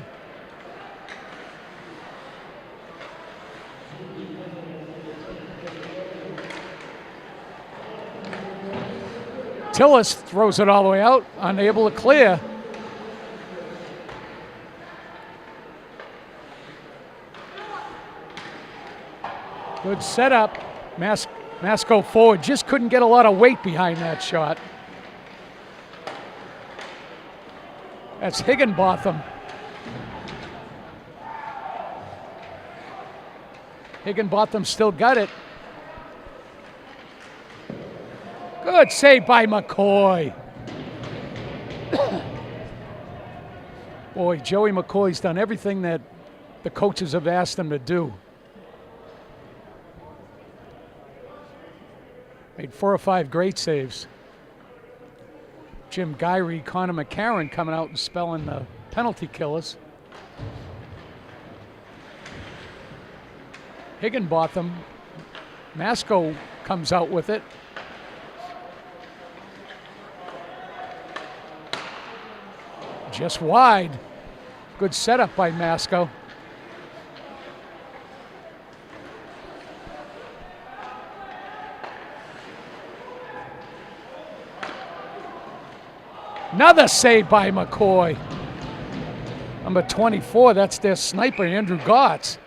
Tillis throws it all the way out, unable to clear. Good setup. Masco forward just couldn't get a lot of weight behind that shot. That's Higginbotham. Higginbotham still got it. Good save by McCoy. Boy, Joey McCoy's done everything that the coaches have asked him to do. Made 4 or 5 great saves. Jim Gyree, Connor McCarron coming out and spelling the penalty killers. Higginbotham. Masco comes out with it. Just wide. Good setup by Masco. Another save by McCoy. Number 24, that's their sniper, Andrew Gotts.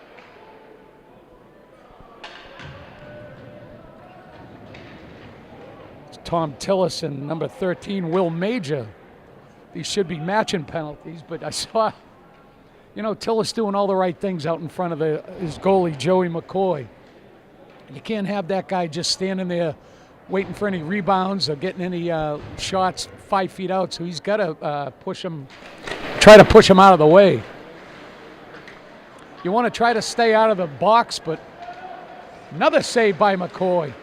It's Tom Tillison, number 13, Will Major. These should be matching penalties, but I saw, Tillis doing all the right things out in front of his goalie, Joey McCoy. You can't have that guy just standing there waiting for any rebounds or getting any shots 5 feet out, so he's got to try to push him out of the way. You want to try to stay out of the box, but another save by McCoy.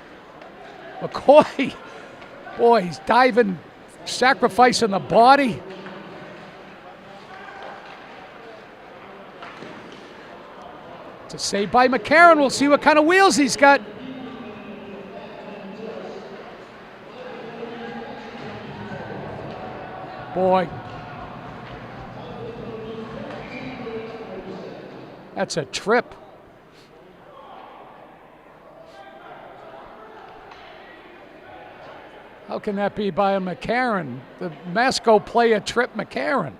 McCoy, boy, he's diving, sacrificing the body. It's a save by McCarron. We'll see what kind of wheels he's got. Boy, that's a trip. How can that be by a McCarron? The Masco player trip McCarron.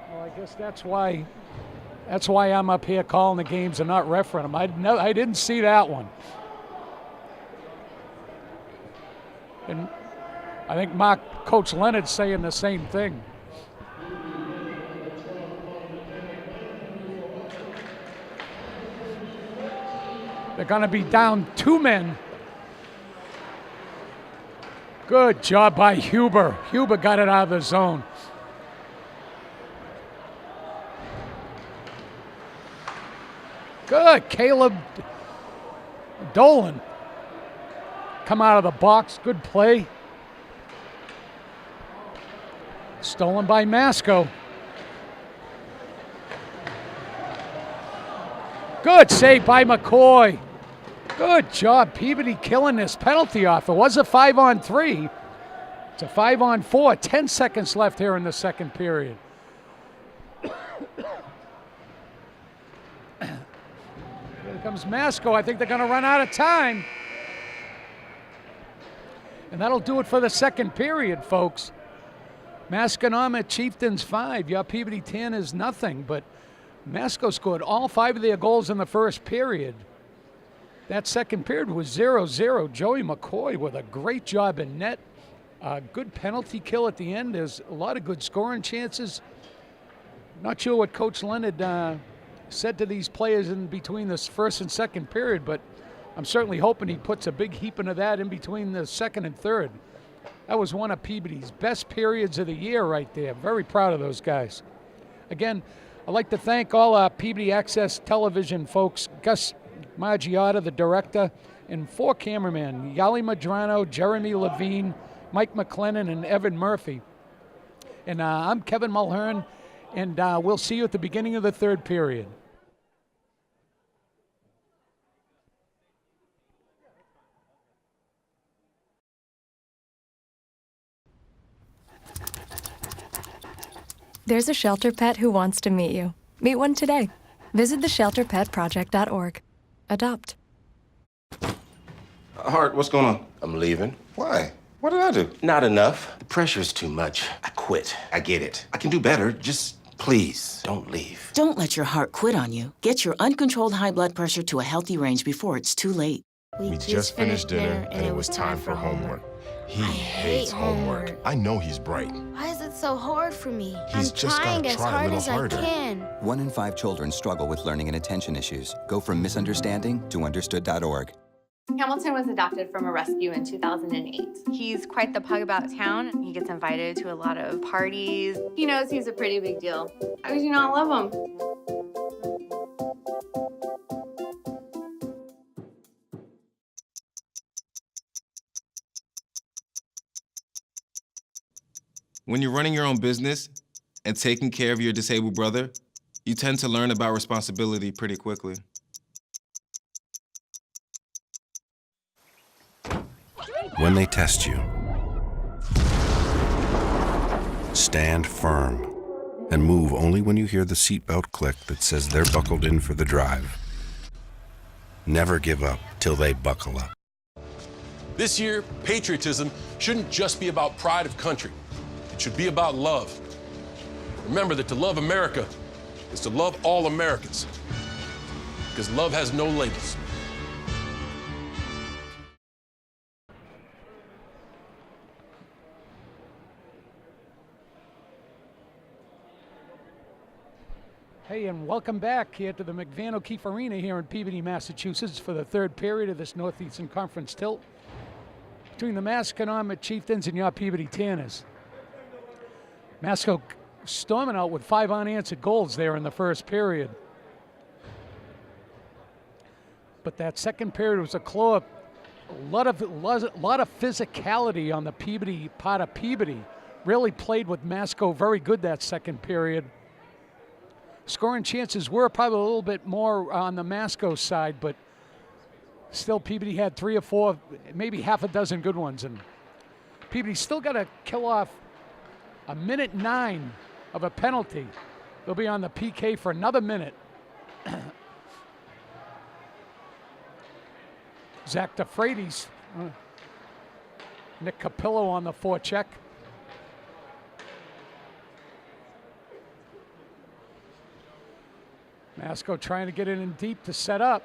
Well, I guess that's why I'm up here calling the games and not refereeing them. I didn't see that one. And I think Coach Leonard's saying the same thing. They're going to be down 2 men. Good job by Huber. Huber got it out of the zone. Good, Caleb Dolan. Come out of the box, good play. Stolen by Masco. Good save by McCoy. Good job, Peabody killing this penalty off. It was a 5-on-3. It's a 5-on-4. 10 seconds left here in the second period. Here comes Masco. I think they're going to run out of time. And that'll do it for the second period, folks. Masconomet Chieftains 5. Your Peabody 10 is nothing, but Masco scored all 5 of their goals in the first period. That second period was 0-0. Joey McCoy with a great job in net. Good penalty kill at the end. There's a lot of good scoring chances. Not sure what Coach Leonard said to these players in between this first and second period, but I'm certainly hoping he puts a big heap into that in between the second and third. That was one of Peabody's best periods of the year right there. Very proud of those guys. Again, I'd like to thank all our Peabody Access Television folks, Gus Margiotta, the director, and 4 cameramen, Yali Madrano, Jeremy Levine, Mike McLennan, and Evan Murphy. And I'm Kevin Mulhern, and we'll see you at the beginning of the third period. There's a shelter pet who wants to meet you. Meet one today. Visit theshelterpetproject.org. Adopt. Hart, what's going on? I'm leaving. Why? What did I do? Not enough. The pressure's too much. I quit. I get it. I can do better. Just Please, don't leave. Don't let your heart quit on you. Get your uncontrolled high blood pressure to a healthy range before it's too late. We just finished dinner, and it was time for homework. He hates homework. I know he's bright. Why is it so hard for me? He's I'm just trying gotta as try a hard little as harder. I can. 1 in 5 children struggle with learning and attention issues. Go from misunderstanding to understood.org. Hamilton was adopted from a rescue in 2008. He's quite the pug about town. He gets invited to a lot of parties. He knows he's a pretty big deal. How could you not love him? When you're running your own business and taking care of your disabled brother, you tend to learn about responsibility pretty quickly. When they test you, stand firm, and move only when you hear the seatbelt click that says they're buckled in for the drive. Never give up till they buckle up. This year, patriotism shouldn't just be about pride of country. It should be about love. Remember that to love America is to love all Americans, because love has no labels. Hey, and welcome back here to the McVan O'Keefe Arena here in Peabody, Massachusetts for the third period of this Northeastern Conference tilt between the Masconomet Chieftains and your Peabody Tanners. Masco storming out with 5 unanswered goals there in the first period. But that second period was a claw. A lot of physicality on the Peabody part of Peabody. Really played with Masco very good that second period. Scoring chances were probably a little bit more on the Masco side, but still Peabody had 3 or 4, maybe half a dozen good ones. And Peabody still got to kill off a minute 9 of a penalty. They'll be on the PK for another minute. Zach DeFreitas, Nick Capillo on the forecheck. Masco trying to get in deep to set up.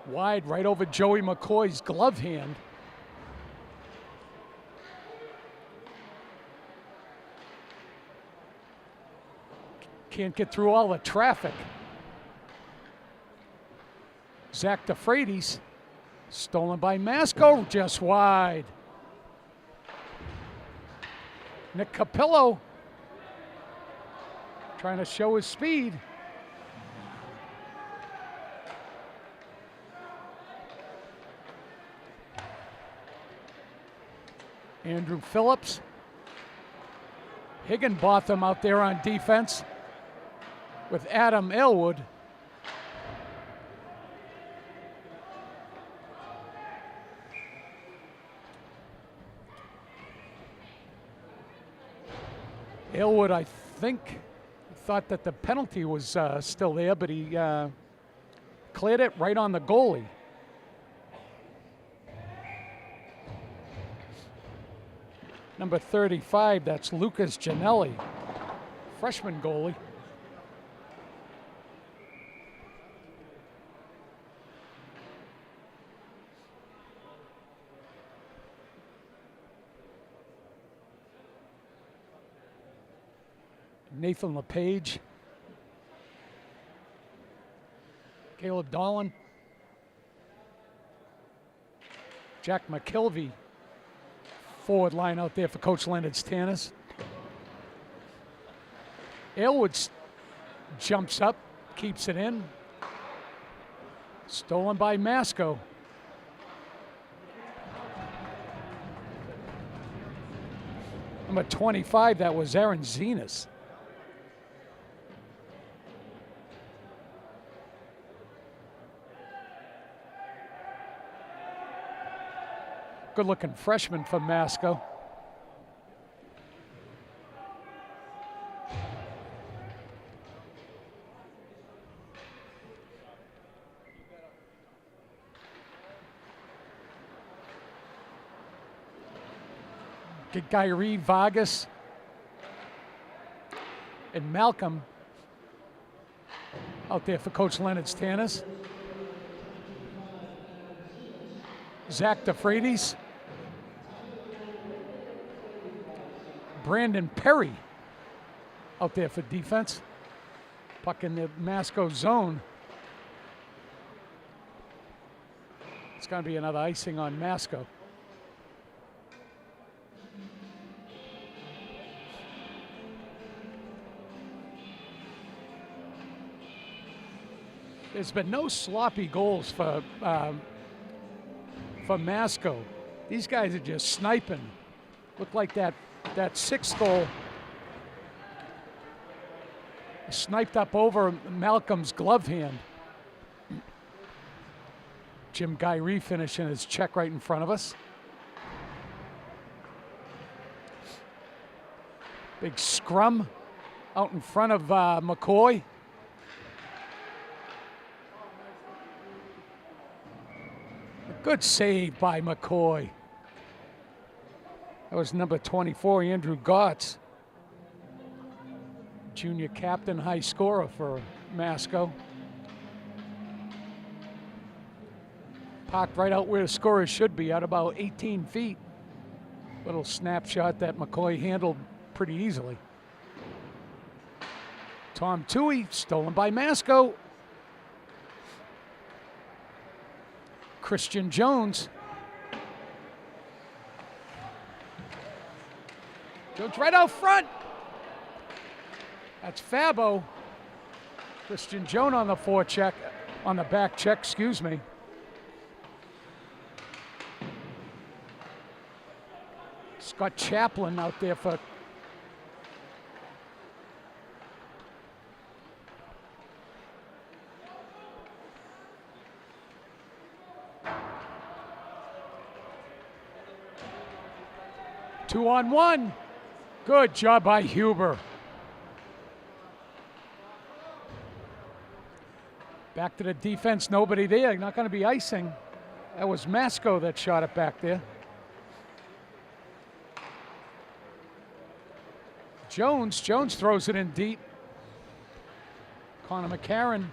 Wide right over Joey McCoy's glove hand. Can't get through all the traffic. Zach DeFreitas, stolen by Masco, just wide. Nick Capillo trying to show his speed. Andrew Phillips. Higginbotham out there on defense with Adam Elwood. Elwood, I think, thought that the penalty was still there, but he cleared it right on the goalie. Number 35, that's Lucas Gianelli, freshman goalie. Nathan LePage, Caleb Dolan, Jack McKelvey, forward line out there for Coach Leonard's Tanners. Elwood jumps up, keeps it in. Stolen by Masco. Number 25, that was Aaron Zenas. Good-looking freshman from Masco. Get Gyree, Vargas, and Malcolm out there for Coach Leonard's Tanners. Zach DeFreitas. Brandon Perry out there for defense. Puck in the Masco zone. It's going to be another icing on Masco. There's been no sloppy goals for Masco. These guys are just sniping. Look like that 6th goal sniped up over Malcolm's glove hand. Jim Gyree finishing his check right in front of us. Big scrum out in front of McCoy. A good save by McCoy. That was number 24, Andrew Gotts. Junior captain, high scorer for Masco. Parked right out where the scorers should be, at about 18 feet. Little snapshot that McCoy handled pretty easily. Tom Toohey, stolen by Masco. Christian Jones. Jones right out front. That's Fabo. Christian Jones on the forecheck, on the back check, excuse me. Scott Chaplin out there for two on one. Good job by Huber. Back to the defense, nobody there. Not going to be icing. That was Masco that shot it back there. Jones throws it in deep. Connor McCarron.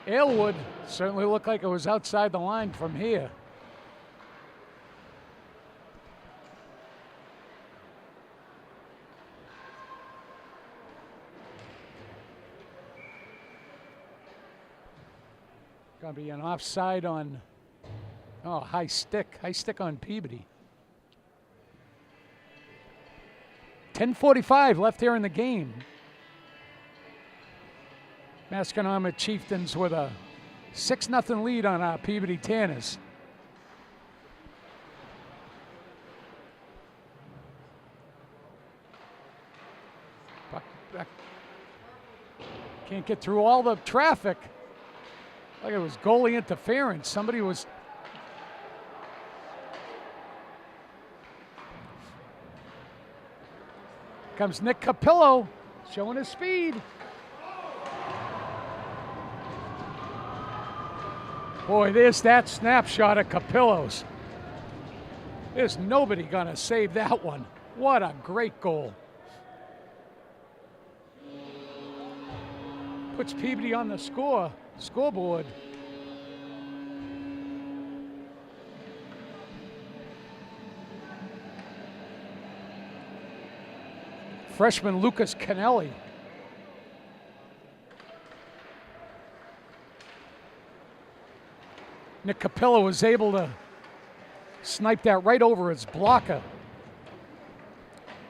Aylwood certainly looked like it was outside the line from here. Going to be an offside on, high stick on Peabody. 10:45 left here in the game. Masconomet Chieftains with a 6-0 lead on our Peabody Tanners. Can't get through all the traffic. Like it was goalie interference. Somebody was. Comes Nick Capillo, showing his speed. Boy, there's that snapshot of Capillo's. There's nobody gonna save that one. What a great goal. Puts Peabody on the scoreboard. Freshman Lucas Canelli. Nick Capillo was able to snipe that right over his blocker.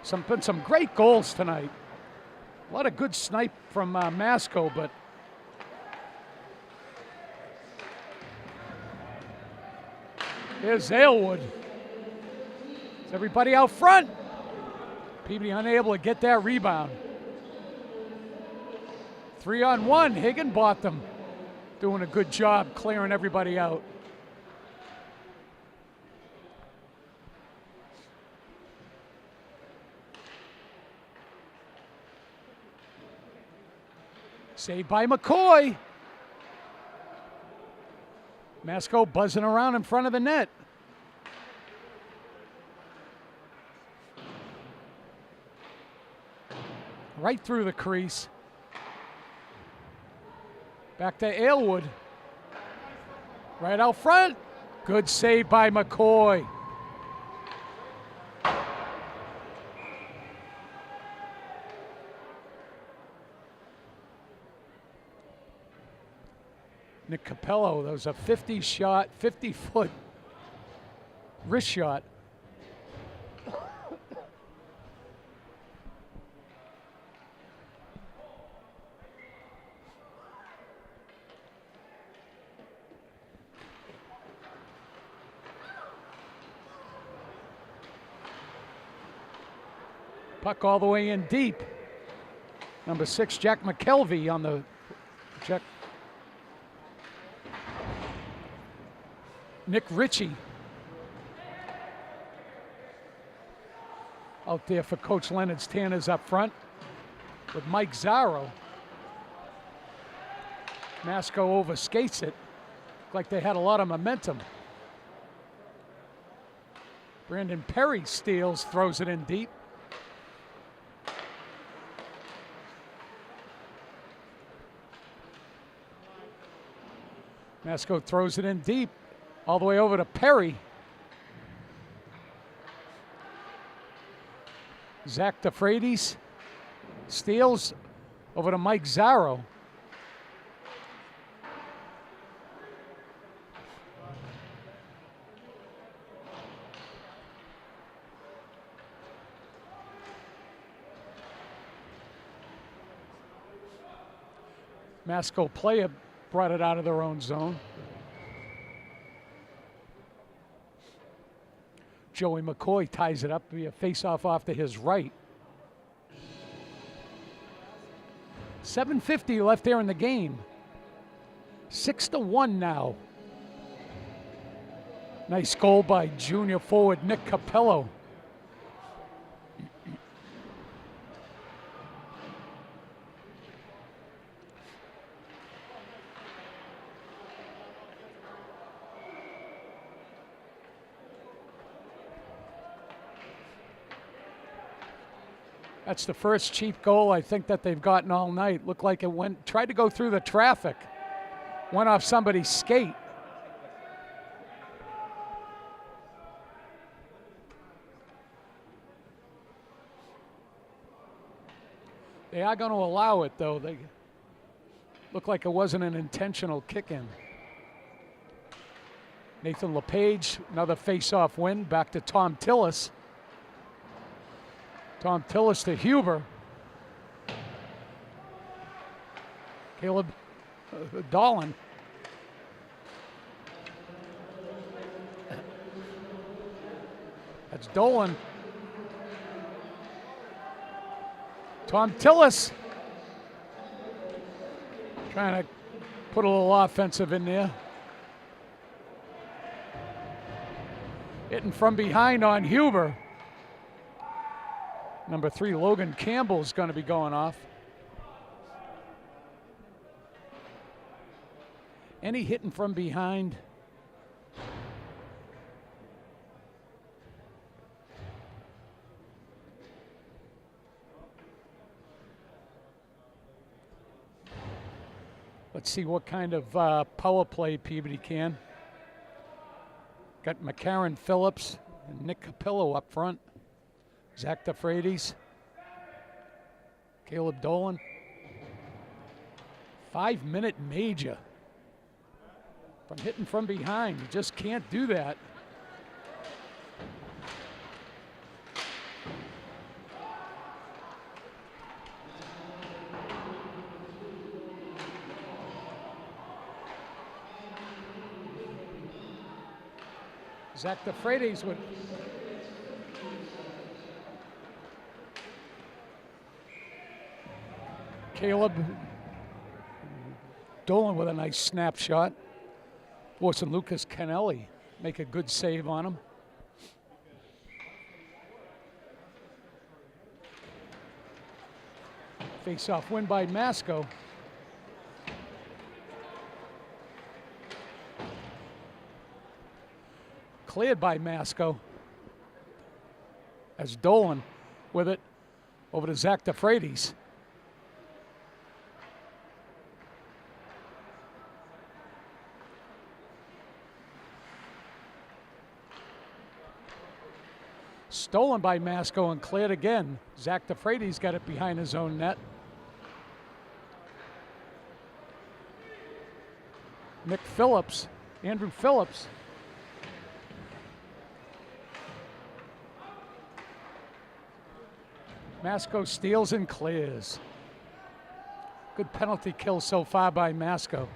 Some great goals tonight. A lot of good snipe from Masco, but there's Aylwood. Is everybody out front? Peabody unable to get that rebound. 3-on-1, Higginbotham doing a good job clearing everybody out. Saved by McCoy. Masco buzzing around in front of the net. Right through the crease. Back to Aylwood. Right out front. Good save by McCoy. Nick Capello, that was a 50-foot wrist shot. Puck all the way in deep. Number 6, Jack McKelvey on the check. Nick Ritchie out there for Coach Leonard's Tanners up front with Mike Zarro. Masco overskates it. Like they had a lot of momentum. Brandon Perry steals, throws it in deep. Masco throws it in deep, all the way over to Perry. Zach DeFreitas steals over to Mike Zarro. Masco player brought it out of their own zone. Joey McCoy ties it up via face-off off to his right. 7:50 left there in the game. 6-1 now. Nice goal by junior forward Nick Capello. That's the first cheap goal I think that they've gotten all night. Looked like it tried to go through the traffic. Went off somebody's skate. They are going to allow it though. They look like it wasn't an intentional kick-in. Nathan LePage, another face-off win, back to Tom Tillis. Tom Tillis to Huber. Caleb Dolan. That's Dolan. Tom Tillis. Trying to put a little offensive in there. Hitting from behind on Huber. Number 3, Logan Campbell's going to be going off. Any hitting from behind. Let's see what kind of power play Peabody can. Got McCarron Phillips and Nick Capillo up front. Zach DeFreitas, Caleb Dolan. 5-minute major. From hitting from behind, you just can't do that. Zach DeFreitas would. Caleb Dolan with a nice snapshot. Forcing Lucas Canelli make a good save on him. Face-off win by Masco. Cleared by Masco. As Dolan with it over to Zach DeFreitas. Stolen by Masco and cleared again. Zach DeFreitas got it behind his own net. Nick Phillips, Andrew Phillips. Masco steals and clears. Good penalty kill so far by Masco.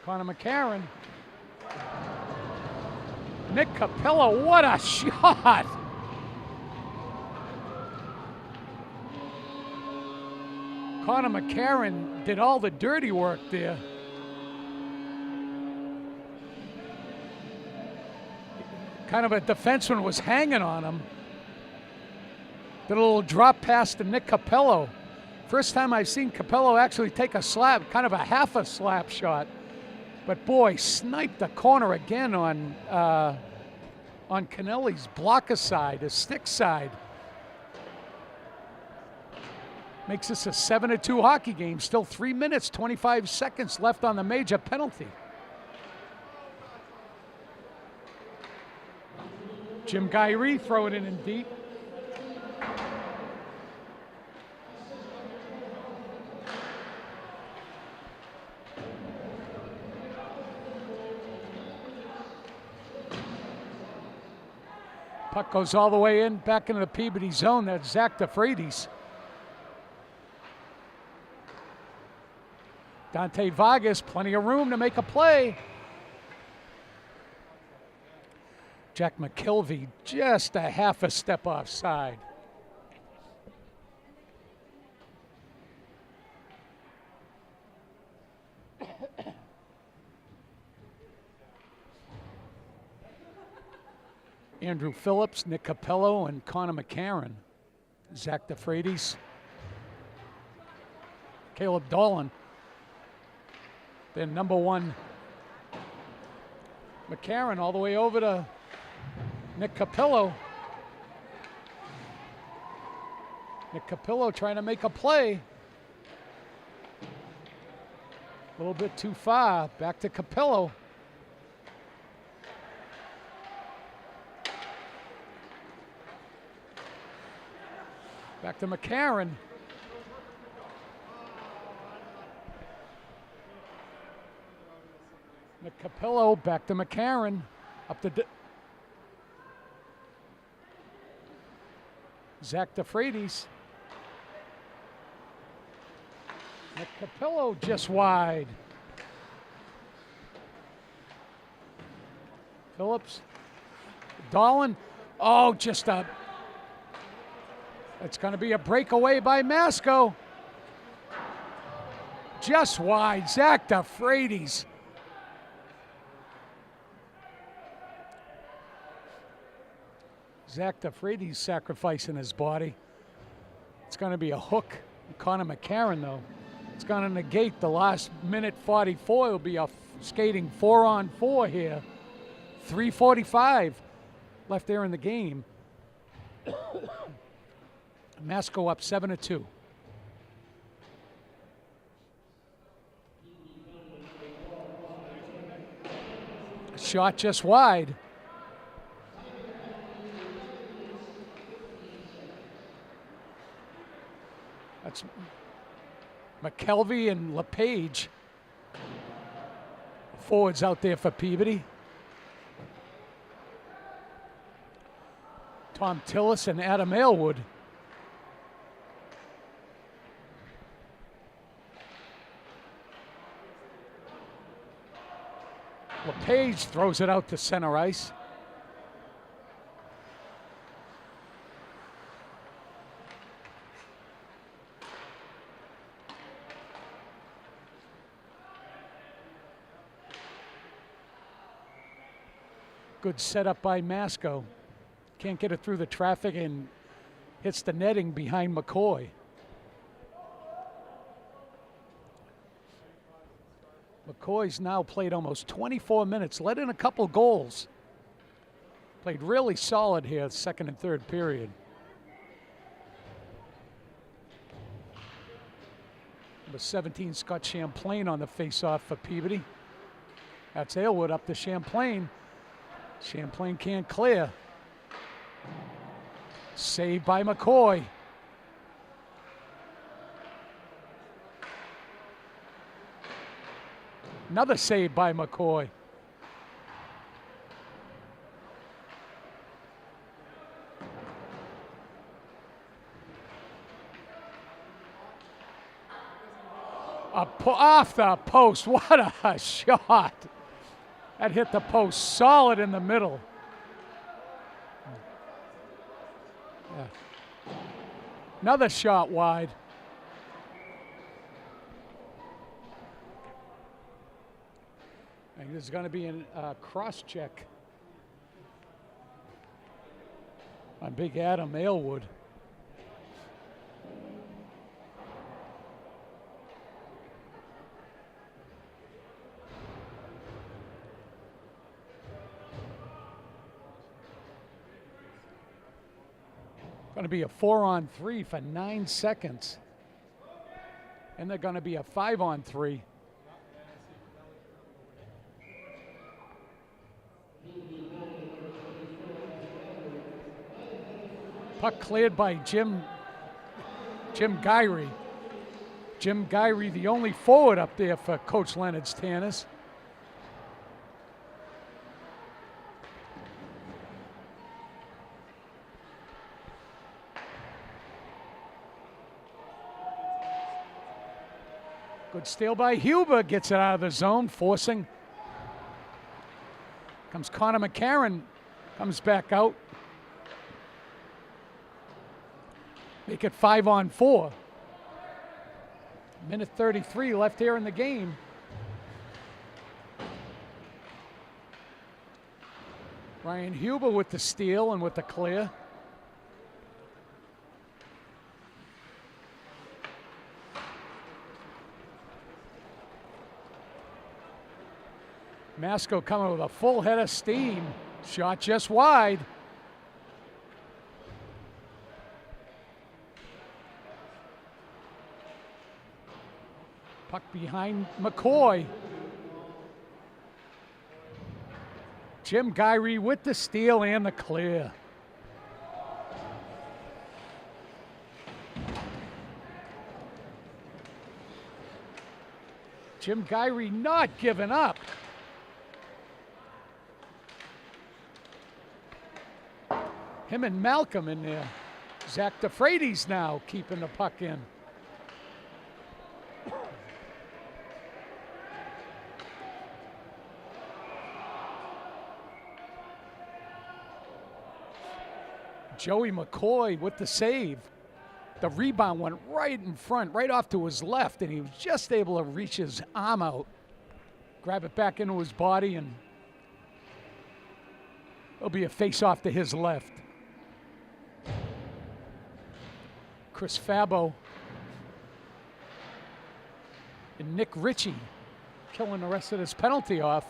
Connor McCarron. Nick Capello, what a shot! Connor McCarron did all the dirty work there. Kind of a defenseman was hanging on him. Did a little drop pass to Nick Capello. First time I've seen Capello actually take a slap, kind of a half a slap shot. But boy, sniped the corner again on Kennelly's blocker side, his stick side. Makes this a 7-2 hockey game. Still 3 minutes, 25 seconds left on the major penalty. Jim Gyree throwing it in deep. Puck goes all the way in, back into the Peabody zone. That's Zach DeFreitas. Dante Vargas, plenty of room to make a play. Jack McKelvey, just a half a step offside. Andrew Phillips, Nick Capello, and Connor McCarron. Zach DeFreitas. Caleb Dolan. Then number one, McCarron, all the way over to Nick Capello. Nick Capello trying to make a play. A little bit too far. Back to Capello. Back to McCarron. Nick Capello, back to McCarron. Up to Zach DeFreitas. Nick Capello just wide. Phillips. Dolan. Oh, just a... It's going to be a breakaway by Masco. Just wide. Zach DeFreitas. Zach DeFreitas sacrificing his body. It's going to be a hook. Connor McCarron, though. It's going to negate the last minute 44. It'll be a skating 4-on-4 here. 3:45 left there in the game. Masco up 7-2. Shot just wide. That's McKelvey and LePage. Forwards out there for Peabody. Tom Tillis and Adam Aylwood. LePage throws it out to center ice. Good setup by Masco. Can't get it through the traffic and hits the netting behind McCoy. McCoy's now played almost 24 minutes, let in a couple goals. Played really solid here, second and third period. Number 17, Scott Champlain on the face-off for Peabody. That's Aylwood up to Champlain. Champlain can't clear. Saved by McCoy. Another save by McCoy. Off the post. What a shot. That hit the post solid in the middle. Yeah. Another shot wide. There's going to be a cross check on Big Adam Aylwood. Going to be a 4-on-3 for 9 seconds. And they're going to be a 5-on-3. Puck cleared by Jim Gyrey. Jim Gyrey, the only forward up there for Coach Leonard's Tanners. Good steal by Huber, gets it out of the zone, forcing. Comes Connor McCarron, comes back out. Make it 5-on-4. Minute 33 left here in the game. Ryan Huber with the steal and with the clear. Masco coming with a full head of steam. Shot just wide. Puck behind McCoy. Jim Gyrey with the steal and the clear. Jim Gyrey not giving up. Him and Malcolm in there. Zach DeFreitas now keeping the puck in. Joey McCoy with the save. The rebound went right in front, right off to his left, and he was just able to reach his arm out, grab it back into his body, and it'll be a face-off to his left. Chris Fabo and Nick Ritchie killing the rest of this penalty off.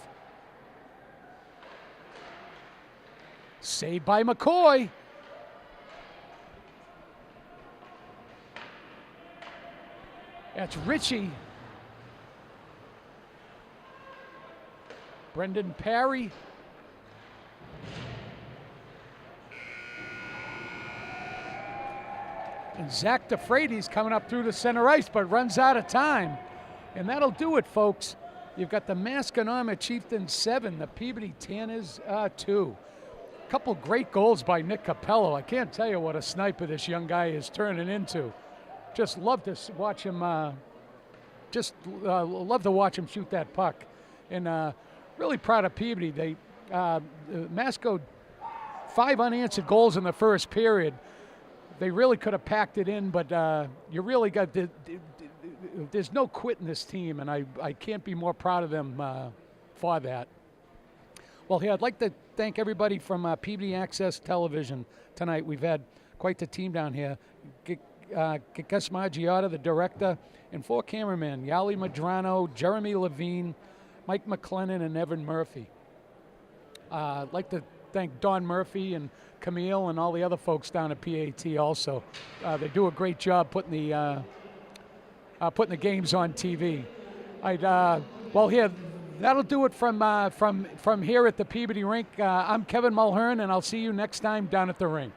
Saved by McCoy. That's Ritchie. Brendan Parry. And Zach DeFreitas coming up through the center ice, but runs out of time. And that'll do it, folks. You've got the Masconomet Chieftains 7, the Peabody Tanners 2. A couple great goals by Nick Capello. I can't tell you what a sniper this young guy is turning into. Just love to watch him. Love to watch him shoot that puck. And really proud of Peabody. They Masco 5 unanswered goals in the first period. They really could have packed it in, but you really got there's no quit in this team, and I can't be more proud of them for that. Well, here, I'd like to thank everybody from Peabody Access Television tonight. We've had quite the team down here. Gus Maggiota, the director, and 4 cameramen, Yali Madrano, Jeremy Levine, Mike McLennan, and Evan Murphy. I'd like to thank Don Murphy and Camille and all the other folks down at PAT also. They do a great job putting the games on TV. Well, here, that'll do it from here at the Peabody Rink. I'm Kevin Mulhern, and I'll see you next time down at the rink.